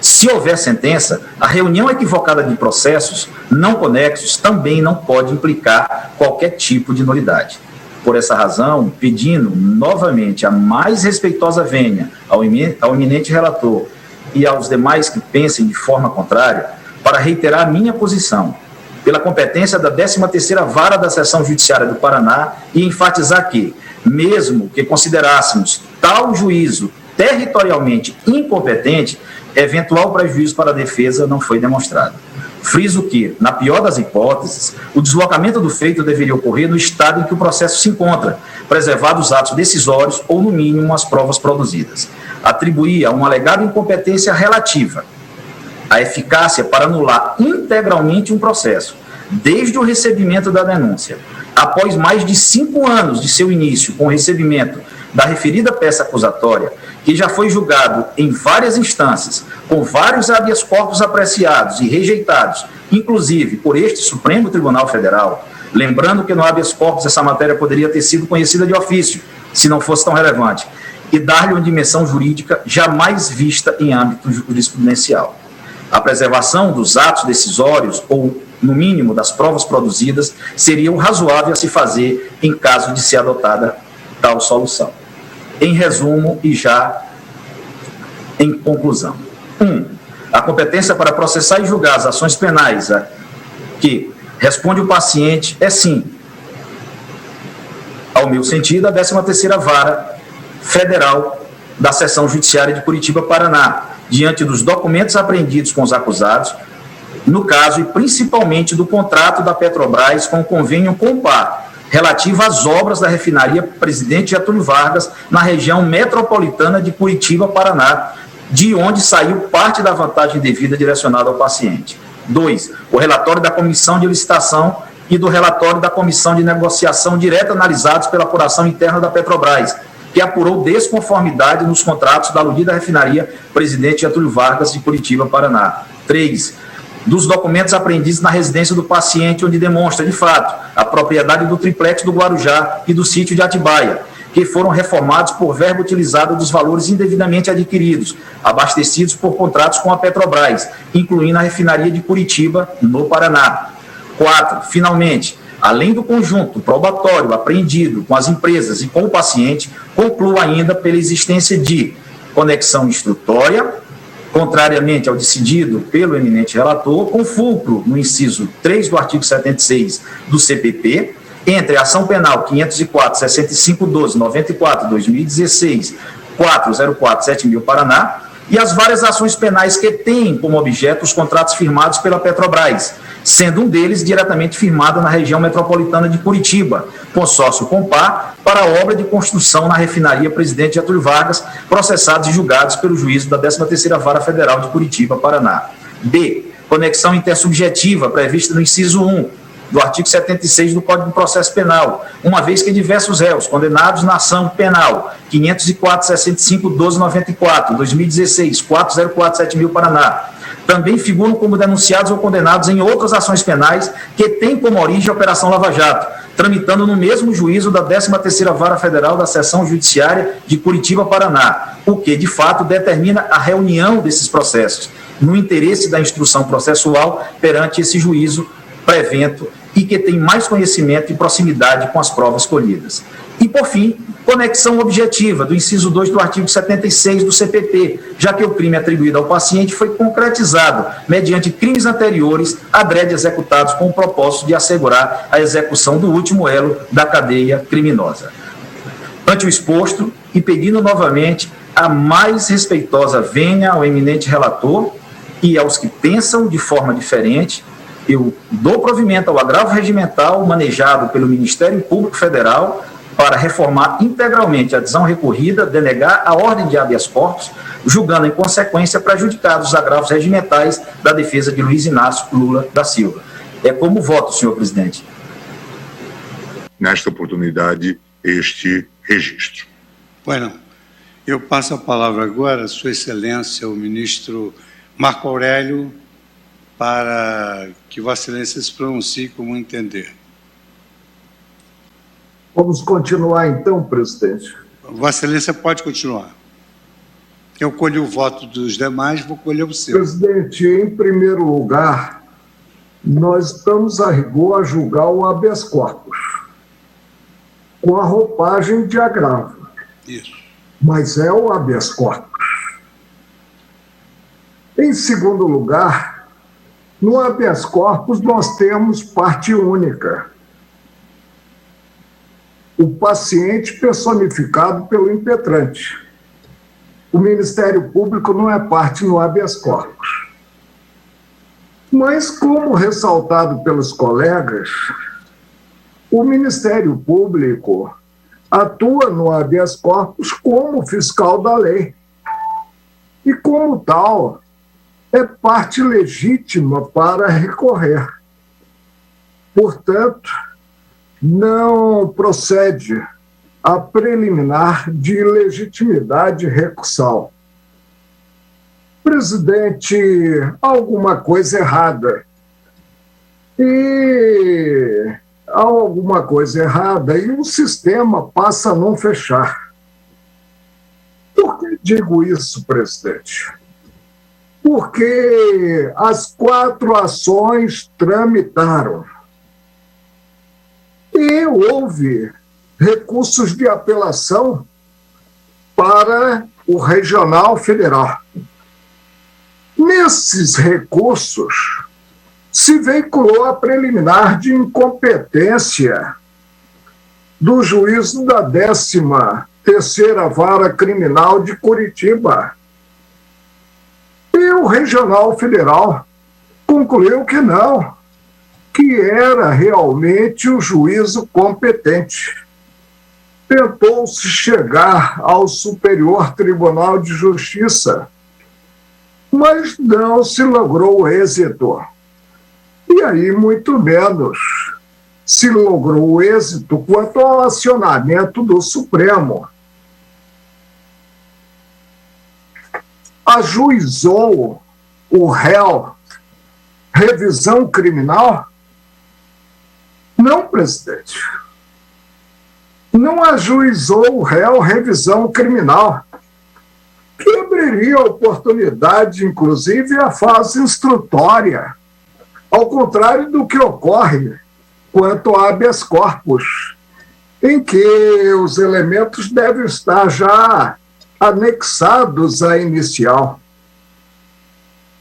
se houver sentença, a reunião equivocada de processos não conexos também não pode implicar qualquer tipo de nulidade. Por essa razão, pedindo novamente a mais respeitosa vênia ao eminente relator e aos demais que pensem de forma contrária, para reiterar a minha posição, pela competência da 13ª Vara da Seção Judiciária do Paraná e enfatizar que, mesmo que considerássemos tal juízo territorialmente incompetente, eventual prejuízo para a defesa não foi demonstrado. Friso que, na pior das hipóteses, o deslocamento do feito deveria ocorrer no estado em que o processo se encontra, preservados os atos decisórios ou, no mínimo, as provas produzidas. Atribuir a uma alegada incompetência relativa a eficácia para anular integralmente um processo, desde o recebimento da denúncia, após mais de 5 anos de seu início com o recebimento da referida peça acusatória, que já foi julgado em várias instâncias, com vários habeas corpus apreciados e rejeitados, inclusive por este Supremo Tribunal Federal, lembrando que no habeas corpus essa matéria poderia ter sido conhecida de ofício, se não fosse tão relevante, e dar-lhe uma dimensão jurídica jamais vista em âmbito jurisprudencial. A preservação dos atos decisórios, ou, no mínimo, das provas produzidas, seria o razoável a se fazer em caso de ser adotada tal solução. Em resumo e já em conclusão. A competência para processar e julgar as ações penais a que responde o paciente é sim, ao meu sentido, a 13ª Vara Federal da Seção Judiciária de Curitiba, Paraná, diante dos documentos apreendidos com os acusados, no caso e principalmente do contrato da Petrobras com o convênio Compar, relativo às obras da refinaria Presidente Getúlio Vargas, na região metropolitana de Curitiba, Paraná, de onde saiu parte da vantagem devida direcionada ao paciente. 2. O relatório da Comissão de Licitação e do relatório da Comissão de Negociação direta analisados pela apuração interna da Petrobras, que apurou desconformidade nos contratos da aludida refinaria Presidente Getúlio Vargas de Curitiba, Paraná. 3. Dos documentos apreendidos na residência do paciente, onde demonstra, de fato, a propriedade do triplex do Guarujá e do sítio de Atibaia, que foram reformados por verba utilizada dos valores indevidamente adquiridos, abastecidos por contratos com a Petrobras, incluindo a refinaria de Curitiba, no Paraná. 4. Finalmente, além do conjunto probatório apreendido com as empresas e com o paciente, concluo ainda pela existência de conexão instrutória, contrariamente ao decidido pelo eminente relator, com fulcro no inciso 3 do artigo 76 do CPP, entre a ação penal 504-6512-94-2016, 404-7000 Paraná, e as várias ações penais que têm como objeto os contratos firmados pela Petrobras, sendo um deles diretamente firmado na região metropolitana de Curitiba, consórcio Compar, para a obra de construção na refinaria Presidente Getúlio Vargas, processados e julgados pelo juízo da 13ª Vara Federal de Curitiba, Paraná. B. Conexão intersubjetiva prevista no inciso 1 do artigo 76 do Código de Processo Penal, uma vez que diversos réus condenados na ação penal 504-6512-94, 2016, 404-7000 Paraná, também figuram como denunciados ou condenados em outras ações penais que têm como origem a Operação Lava Jato, tramitando no mesmo juízo da 13ª Vara Federal da Seção Judiciária de Curitiba, Paraná, o que, de fato, determina a reunião desses processos, no interesse da instrução processual perante esse juízo prevento e que tem mais conhecimento e proximidade com as provas colhidas. E, por fim, conexão objetiva do inciso 2 do artigo 76 do CPP, já que o crime atribuído ao paciente foi concretizado mediante crimes anteriores adrede executados com o propósito de assegurar a execução do último elo da cadeia criminosa. Ante o exposto, e pedindo novamente a mais respeitosa vênia ao eminente relator e aos que pensam de forma diferente, eu dou provimento ao agravo regimental manejado pelo Ministério Público Federal para reformar integralmente a decisão recorrida, denegar a ordem de habeas corpus, julgando em consequência prejudicados os agravos regimentais da defesa de Luiz Inácio Lula da Silva. É como voto, senhor presidente. Nesta oportunidade, este registro. Bueno, eu passo a palavra agora à Sua Excelência, o ministro Marco Aurélio, para que Vossa Excelência se pronuncie como entender. Vamos continuar então, presidente. Vossa Excelência pode continuar. Eu colhi o voto dos demais, vou colher o seu. Presidente, em primeiro lugar, nós estamos a rigor a julgar o habeas corpus, com a roupagem de agravo. Isso. Mas é o habeas corpus. Em segundo lugar, no habeas corpus nós temos parte única. O paciente personificado pelo impetrante. O Ministério Público não é parte no habeas corpus. Mas, como ressaltado pelos colegas, o Ministério Público atua no habeas corpus como fiscal da lei. E, como tal, é parte legítima para recorrer. Portanto, não procede a preliminar de legitimidade recursal. Presidente, alguma coisa errada. E há alguma coisa errada e o sistema passa a não fechar. Por que digo isso, presidente? Porque as 4 ações tramitaram. E houve recursos de apelação para o Regional Federal. Nesses recursos, se veiculou a preliminar de incompetência do juízo da 13ª Vara Criminal de Curitiba. E o Regional Federal concluiu que não, que era realmente o juízo competente. Tentou-se chegar ao Superior Tribunal de Justiça, mas não se logrou êxito. E aí, muito menos, se logrou êxito quanto ao acionamento do Supremo. Ajuizou o réu revisão criminal? Não, presidente. Não ajuizou o réu revisão criminal, que abriria a oportunidade, inclusive, à fase instrutória, ao contrário do que ocorre quanto a habeas corpus, em que os elementos devem estar já anexados à inicial.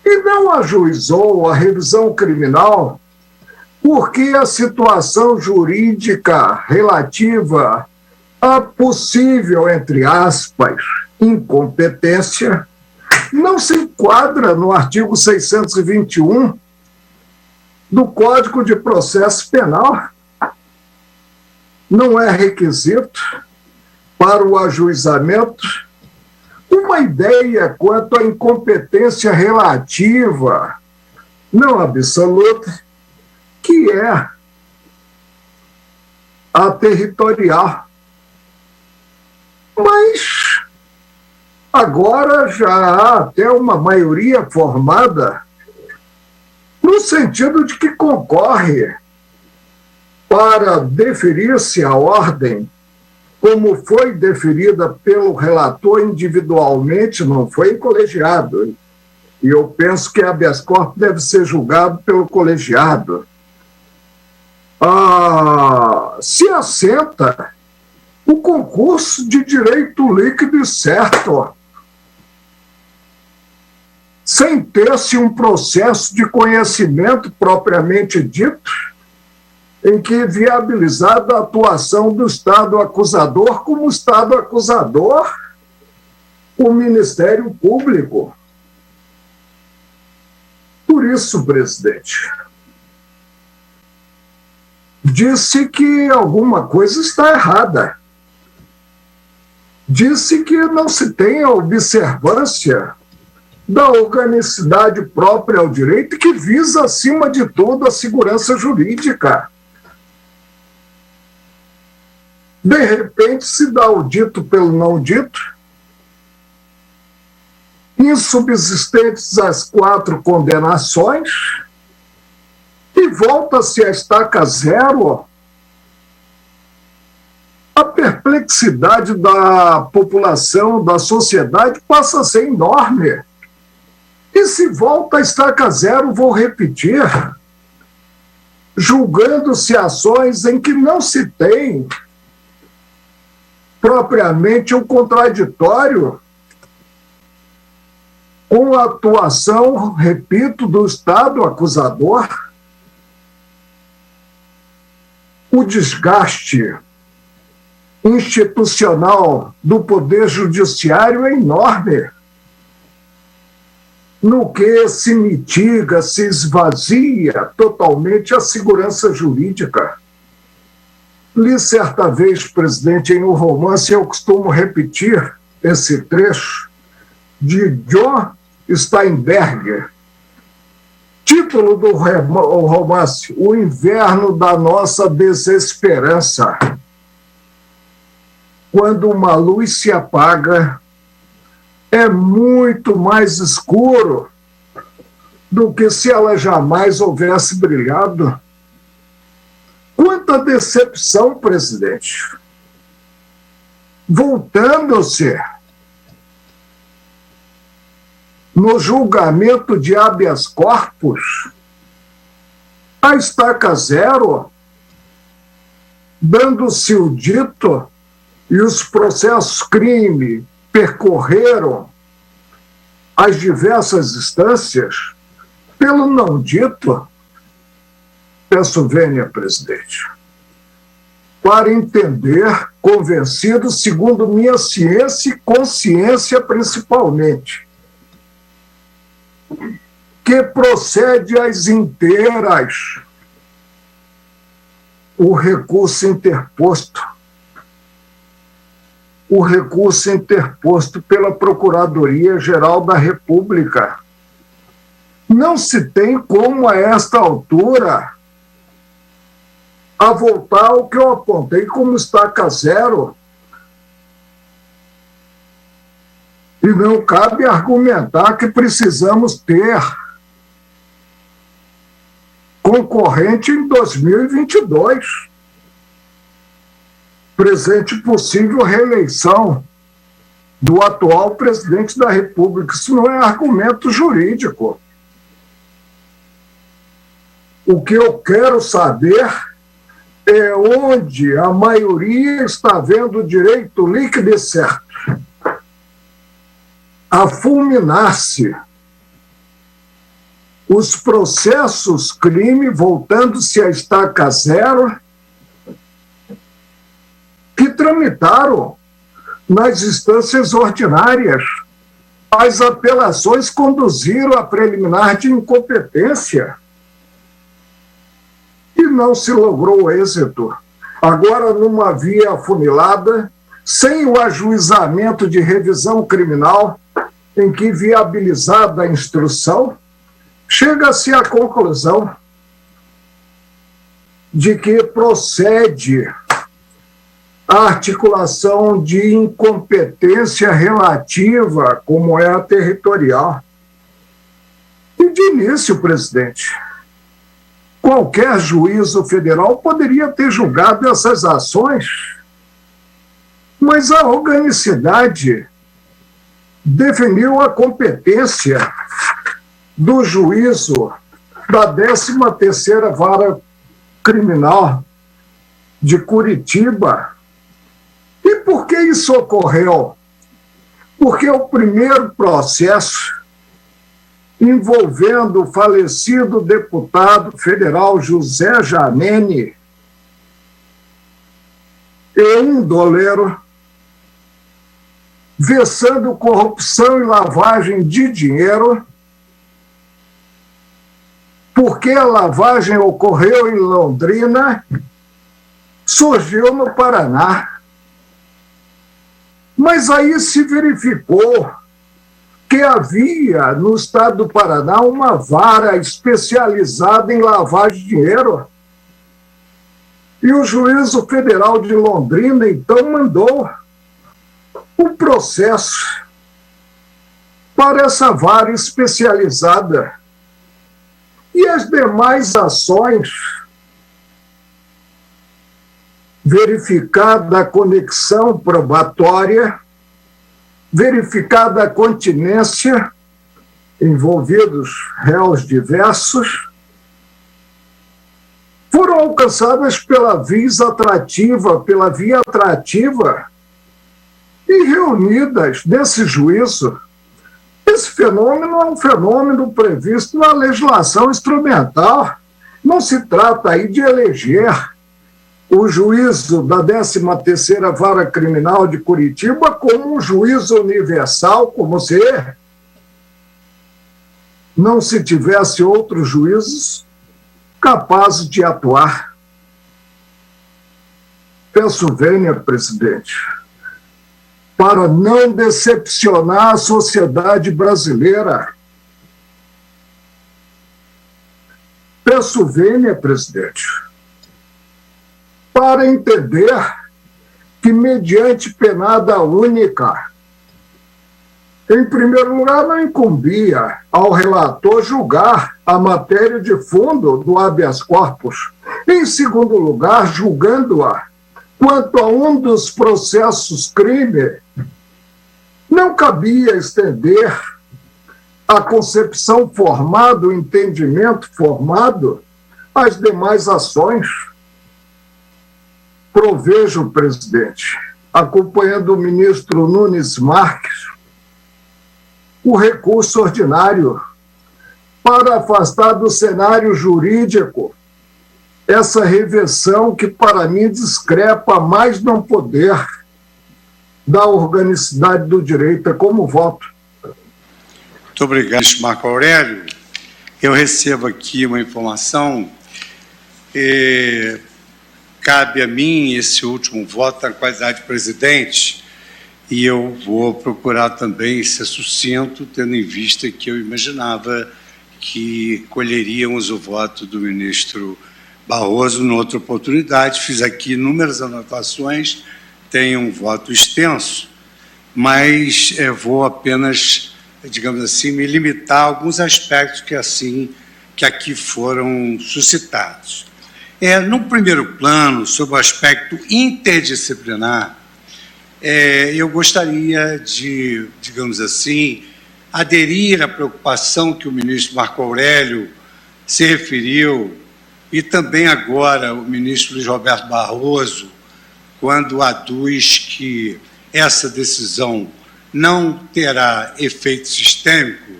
E não ajuizou a revisão criminal porque a situação jurídica relativa à possível, entre aspas, incompetência não se enquadra no artigo 621 do Código de Processo Penal. Não é requisito para o ajuizamento uma ideia quanto à incompetência relativa, não absoluta, que é a territorial. Mas agora já há até uma maioria formada no sentido de que concorre para deferir-se a ordem, como foi deferida pelo relator individualmente, não foi colegiado. E eu penso que habeas corpus deve ser julgado pelo colegiado. Se assenta o concurso de direito líquido e certo, sem ter-se um processo de conhecimento propriamente dito, em que viabilizada a atuação do Estado acusador como Estado acusador, o Ministério Público. Por isso, presidente, disse que alguma coisa está errada. Disse que não se tem a observância da organicidade própria ao direito, que visa, acima de tudo, a segurança jurídica. De repente, se dá o dito pelo não dito, insubsistentes as 4 condenações, e volta-se a estaca zero. A perplexidade da população, da sociedade, passa a ser enorme. E se volta a estaca zero, vou repetir, julgando-se ações em que não se tem propriamente um contraditório com a atuação, repito, do Estado acusador. O desgaste institucional do Poder Judiciário é enorme, no que se mitiga, se esvazia totalmente a segurança jurídica. Li certa vez, presidente, em um romance, eu costumo repetir esse trecho, de John Steinberg, título do romance, O Inverno da Nossa Desesperança. Quando uma luz se apaga, é muito mais escuro do que se ela jamais houvesse brilhado. Quanta decepção, presidente. Voltando-se no julgamento de habeas corpus, a estaca zero, dando-se o dito, e os processos crime percorreram as diversas instâncias, pelo não dito, peço vênia, presidente, para entender, convencido, segundo minha ciência e consciência principalmente, que procede às inteiras o recurso interposto pela Procuradoria-Geral da República. Não se tem como, a esta altura, a voltar ao que eu apontei como estaca zero. E não cabe argumentar que precisamos ter concorrente em 2022. Presente possível reeleição do atual presidente da República. Isso não é argumento jurídico. O que eu quero saber é onde a maioria está vendo o direito líquido e certo a fulminar-se os processos crime, voltando-se à estaca zero, que tramitaram nas instâncias ordinárias. As apelações conduziram a preliminar de incompetência e não se logrou êxito. Agora, numa via afunilada, sem o ajuizamento de revisão criminal, em que, viabilizada a instrução, chega-se à conclusão de que procede a articulação de incompetência relativa, como é a territorial. E, de início, presidente, qualquer juízo federal poderia ter julgado essas ações, mas a organicidade definiu a competência do juízo da 13ª Vara Criminal de Curitiba. E por que isso ocorreu? Porque o primeiro processo envolvendo o falecido deputado federal José Janene e um doleiro, versando corrupção e lavagem de dinheiro, porque a lavagem ocorreu em Londrina, surgiu no Paraná. Mas aí se verificou que havia no estado do Paraná uma vara especializada em lavagem de dinheiro. E o juízo federal de Londrina, então, mandou o processo para essa vara especializada. E as demais ações, verificada a conexão probatória, verificada a continência, envolvidos réus diversos, foram alcançadas pela via atrativa e reunidas nesse juízo. Esse fenômeno é um fenômeno previsto na legislação instrumental. Não se trata aí de eleger o juízo da 13ª Vara Criminal de Curitiba como um juízo universal, como se não se tivesse outros juízes capazes de atuar. Peço vênia, presidente, para não decepcionar a sociedade brasileira. Peço vênia, presidente, para entender que, mediante penada única, em primeiro lugar, não incumbia ao relator julgar a matéria de fundo do habeas corpus. Em segundo lugar, julgando-a quanto a um dos processos crime, não cabia estender a concepção formada, o entendimento formado, às demais ações. Provejo, presidente, acompanhando o ministro Nunes Marques, o recurso ordinário para afastar do cenário jurídico essa reversão que, para mim, discrepa mais não poder da organicidade do direito. É como voto. Muito obrigado, Marco Aurélio. Eu recebo aqui uma informação. Cabe a mim esse último voto na qualidade de presidente, e eu vou procurar também ser sucinto, tendo em vista que eu imaginava que colheríamos o voto do ministro Barroso noutra oportunidade. Fiz aqui inúmeras anotações, tenho um voto extenso, mas vou apenas, digamos assim, me limitar a alguns aspectos que aqui foram suscitados. No primeiro plano, sobre o aspecto interdisciplinar, eu gostaria de, digamos assim, aderir à preocupação que o ministro Marco Aurélio se referiu, e também agora o ministro Luiz Roberto Barroso, quando aduz que essa decisão não terá efeito sistêmico,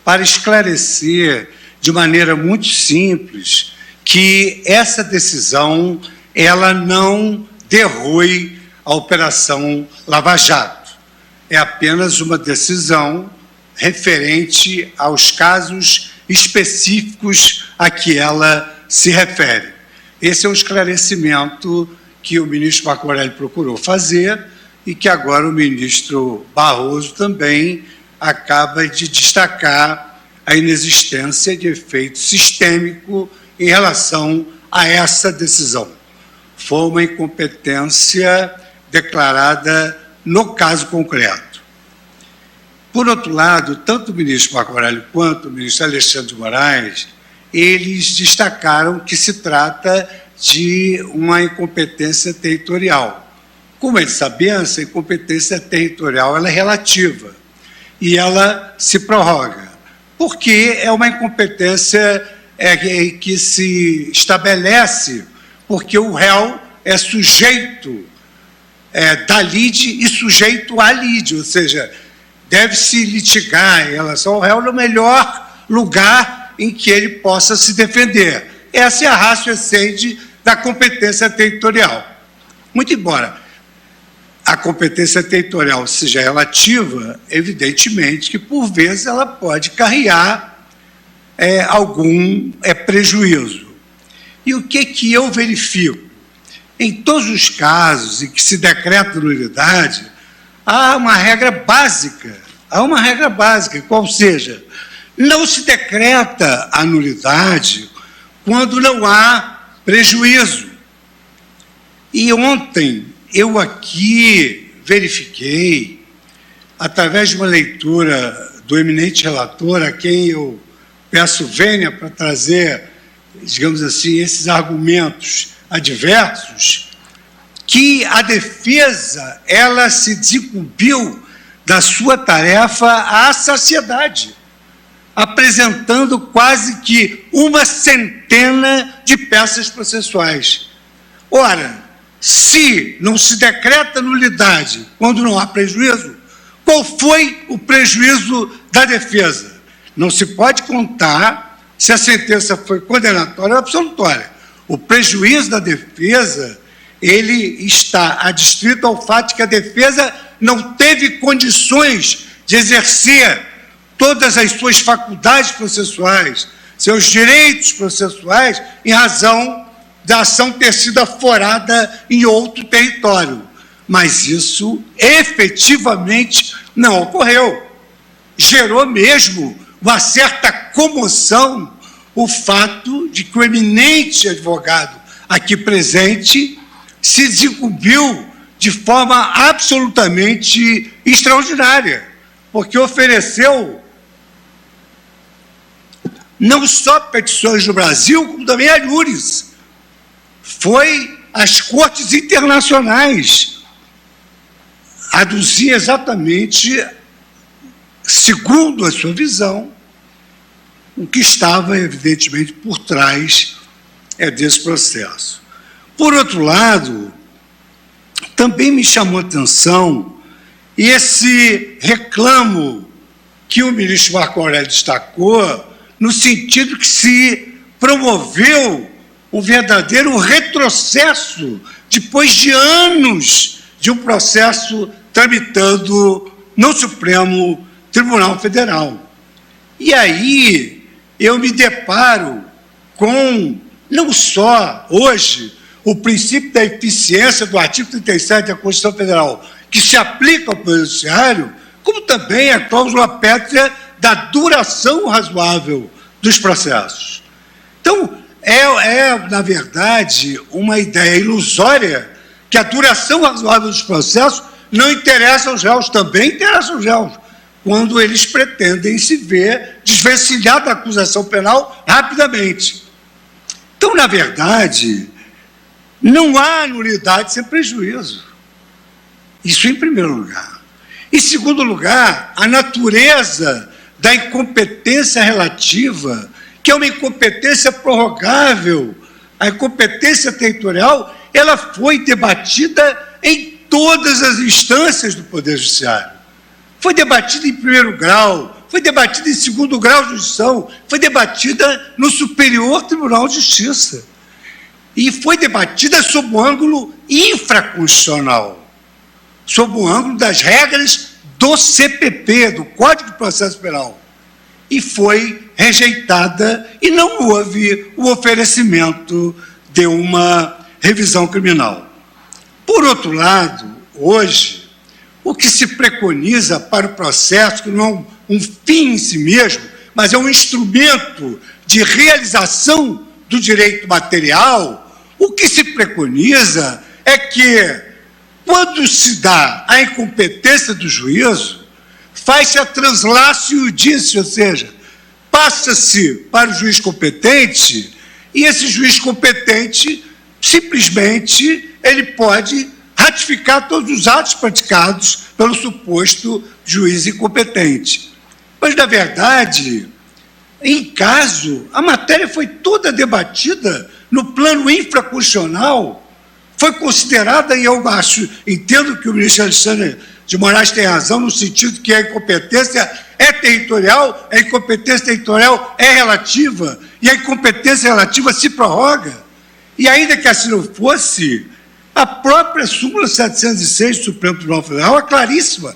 para esclarecer de maneira muito simples que essa decisão ela não derrui a Operação Lava Jato. É apenas uma decisão referente aos casos específicos a que ela se refere. Esse é um esclarecimento que o ministro Marco Aurélio procurou fazer e que agora o ministro Barroso também acaba de destacar a inexistência de efeito sistêmico em relação a essa decisão. Foi uma incompetência declarada no caso concreto. Por outro lado, tanto o ministro Marco Aurélio quanto o ministro Alexandre de Moraes, eles destacaram que se trata de uma incompetência territorial. Como eles sabiam, essa incompetência territorial ela é relativa e ela se prorroga, porque é uma incompetência que se estabelece porque o réu é sujeito da lide e sujeito à lide, ou seja, deve-se litigar em relação ao réu no melhor lugar em que ele possa se defender. Essa é a ratio essência da competência territorial. Muito embora a competência territorial seja relativa, evidentemente que, por vezes, ela pode carrear algum prejuízo. E o que eu verifico? Em todos os casos em que se decreta nulidade, há uma regra básica, qual seja, não se decreta a nulidade quando não há prejuízo. E ontem eu aqui verifiquei, através de uma leitura do eminente relator, a quem eu peço vênia para trazer, digamos assim, esses argumentos adversos, que a defesa ela se desincumbiu da sua tarefa à saciedade, apresentando quase que uma centena de peças processuais. Ora, se não se decreta nulidade quando não há prejuízo, qual foi o prejuízo da defesa? Não se pode contar se a sentença foi condenatória ou absolutória. O prejuízo da defesa, ele está adstrito ao fato de que a defesa não teve condições de exercer todas as suas faculdades processuais, seus direitos processuais, em razão da ação ter sido aforada em outro território. Mas isso efetivamente não ocorreu. Gerou mesmo uma certa comoção o fato de que o eminente advogado aqui presente se desincumbiu de forma absolutamente extraordinária, porque ofereceu não só petições no Brasil, como também alhures. Foi às cortes internacionais aduzir exatamente, segundo a sua visão, o que estava, evidentemente, por trás desse processo. Por outro lado, também me chamou a atenção esse reclamo que o ministro Marco Aurélio destacou, no sentido que se promoveu um verdadeiro retrocesso depois de anos de um processo tramitando no Supremo Tribunal Federal. E aí eu me deparo com, não só hoje, o princípio da eficiência do artigo 37 da Constituição Federal, que se aplica ao Poder Judiciário, como também a cláusula pétrea da duração razoável dos processos. Então, na verdade, uma ideia ilusória que a duração razoável dos processos não interessa aos réus, também interessa aos réus, quando eles pretendem se ver desvencilhar da acusação penal rapidamente. Então, na verdade, não há nulidade sem prejuízo. Isso em primeiro lugar. Em segundo lugar, a natureza da incompetência relativa, que é uma incompetência prorrogável, a incompetência territorial, ela foi debatida em todas as instâncias do Poder Judiciário. Foi debatida em primeiro grau, foi debatida em segundo grau de jurisdição, foi debatida no Superior Tribunal de Justiça. E foi debatida sob o ângulo infraconstitucional, sob o ângulo das regras do CPP, do Código de Processo Penal. E foi rejeitada e não houve o oferecimento de uma revisão criminal. Por outro lado, hoje, o que se preconiza para o processo, que não é um fim em si mesmo, mas é um instrumento de realização do direito material, o que se preconiza é que, quando se dá a incompetência do juízo, faz-se a translatio iudice, ou seja, passa-se para o juiz competente, e esse juiz competente, simplesmente, ele pode ratificar todos os atos praticados pelo suposto juiz incompetente. Mas, na verdade, em caso, a matéria foi toda debatida no plano infraconstitucional, foi considerada, e eu entendo que o ministro Alexandre de Moraes tem razão, no sentido que a incompetência é territorial, a incompetência territorial é relativa, e a incompetência relativa se prorroga. E ainda que assim não fosse, a própria súmula 706 do Supremo Tribunal Federal é claríssima.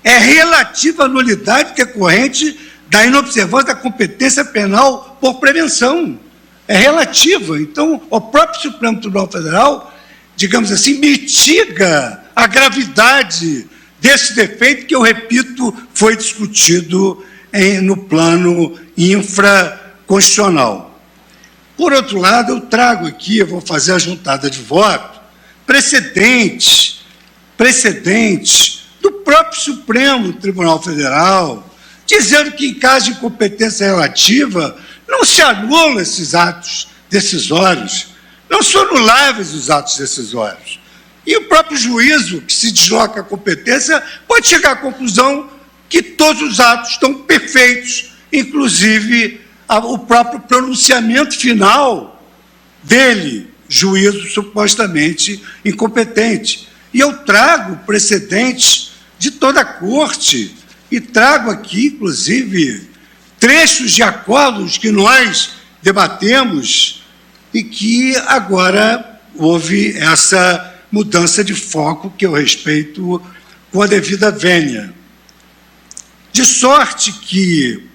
É relativa à nulidade decorrente da inobservância da competência penal por prevenção. É relativa. Então, o próprio Supremo Tribunal Federal, digamos assim, mitiga a gravidade desse defeito que, eu repito, foi discutido no plano infraconstitucional. Por outro lado, eu trago aqui, eu vou fazer a juntada de voto, precedentes do próprio Supremo Tribunal Federal, dizendo que, em caso de incompetência relativa, não se anulam esses atos decisórios, não são anuláveis os atos decisórios. E o próprio juízo, que se desloca a competência, pode chegar à conclusão que todos os atos estão perfeitos, inclusive o próprio pronunciamento final dele, juízo supostamente incompetente. E eu trago precedentes de toda a corte, e trago aqui, inclusive, trechos de acordos que nós debatemos e que agora houve essa mudança de foco que eu respeito com a devida vênia. De sorte que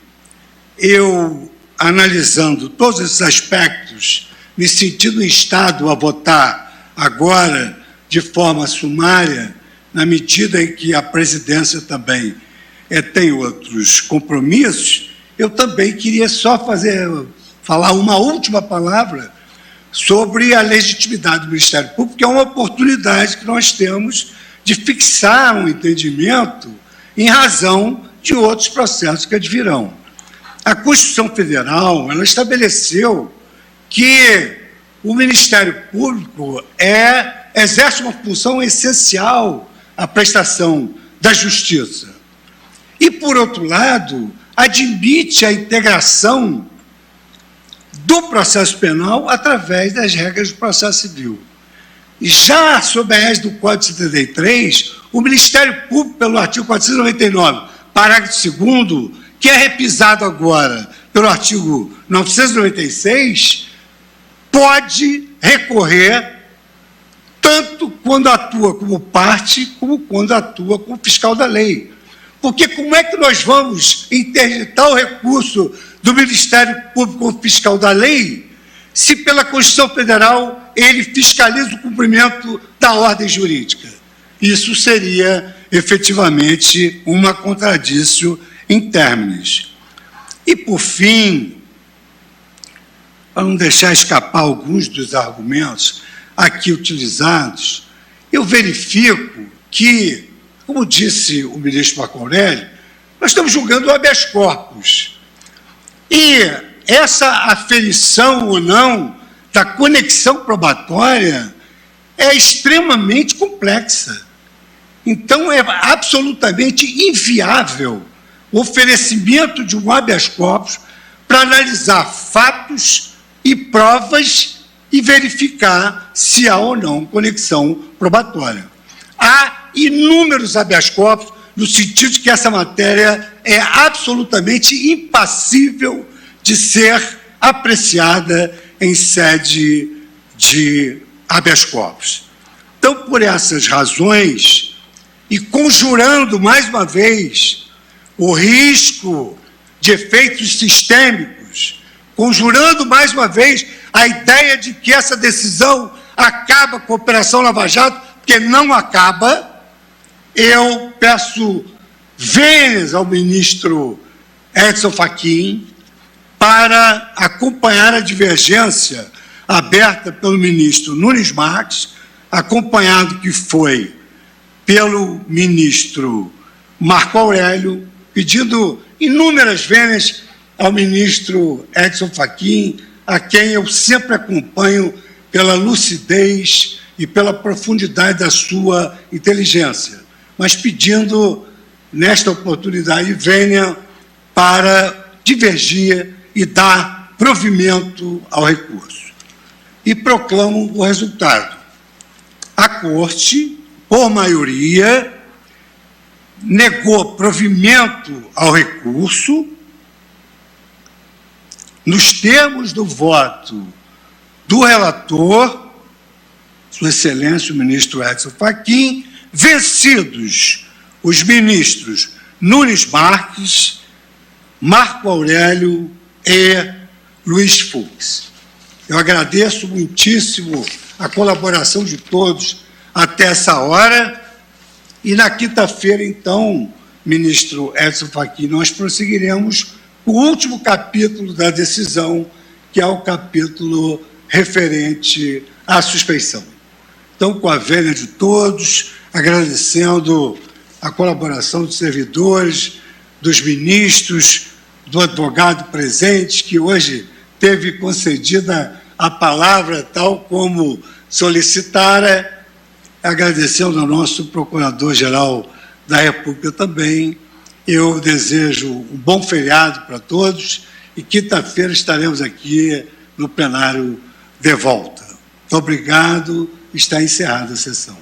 eu, analisando todos esses aspectos, me sentindo instado a votar agora de forma sumária, na medida em que a presidência também tem outros compromissos, eu também queria só falar uma última palavra sobre a legitimidade do Ministério Público, que é uma oportunidade que nós temos de fixar um entendimento em razão de outros processos que advirão. A Constituição Federal, ela estabeleceu que o Ministério Público exerce uma função essencial à prestação da justiça. E, por outro lado, admite a integração do processo penal através das regras do processo civil. E já sob a égide do Código de 73, o Ministério Público, pelo artigo 499, parágrafo 2º, que é repisado agora pelo artigo 996, pode recorrer tanto quando atua como parte, como quando atua como fiscal da lei. Porque como é que nós vamos interditar o recurso do Ministério Público como fiscal da lei, se pela Constituição Federal ele fiscaliza o cumprimento da ordem jurídica? Isso seria, efetivamente, uma contradição in terminis. E, por fim, para não deixar escapar alguns dos argumentos aqui utilizados, eu verifico que, como disse o ministro Marco Aurélio, nós estamos julgando o habeas corpus. E essa aferição ou não da conexão probatória é extremamente complexa. Então, é absolutamente inviável o oferecimento de um habeas corpus para analisar fatos e provas e verificar se há ou não conexão probatória. Há inúmeros habeas corpus no sentido de que essa matéria é absolutamente impassível de ser apreciada em sede de habeas corpus. Então, por essas razões, e conjurando mais uma vez o risco de efeitos sistêmicos, conjurando mais uma vez a ideia de que essa decisão acaba com a Operação Lava Jato, porque não acaba, eu peço vênias ao ministro Edson Fachin para acompanhar a divergência aberta pelo ministro Nunes Marques, acompanhado que foi pelo ministro Marco Aurélio, pedindo inúmeras vênias ao ministro Edson Fachin, a quem eu sempre acompanho pela lucidez e pela profundidade da sua inteligência, mas pedindo, nesta oportunidade, vênia para divergir e dar provimento ao recurso. E proclamo o resultado. A Corte, por maioria, negou provimento ao recurso nos termos do voto do relator, Sua Excelência, o ministro Edson Fachin, vencidos os ministros Nunes Marques, Marco Aurélio e Luiz Fux. Eu agradeço muitíssimo a colaboração de todos até essa hora, e na quinta-feira, então, ministro Edson Fachin, nós prosseguiremos o último capítulo da decisão, que é o capítulo referente à suspeição. Então, com a vênia de todos, agradecendo a colaboração dos servidores, dos ministros, do advogado presente, que hoje teve concedida a palavra tal como solicitara, agradecendo ao nosso Procurador-Geral da República também. Eu desejo um bom feriado para todos e quinta-feira estaremos aqui no plenário de volta. Muito obrigado, está encerrada a sessão.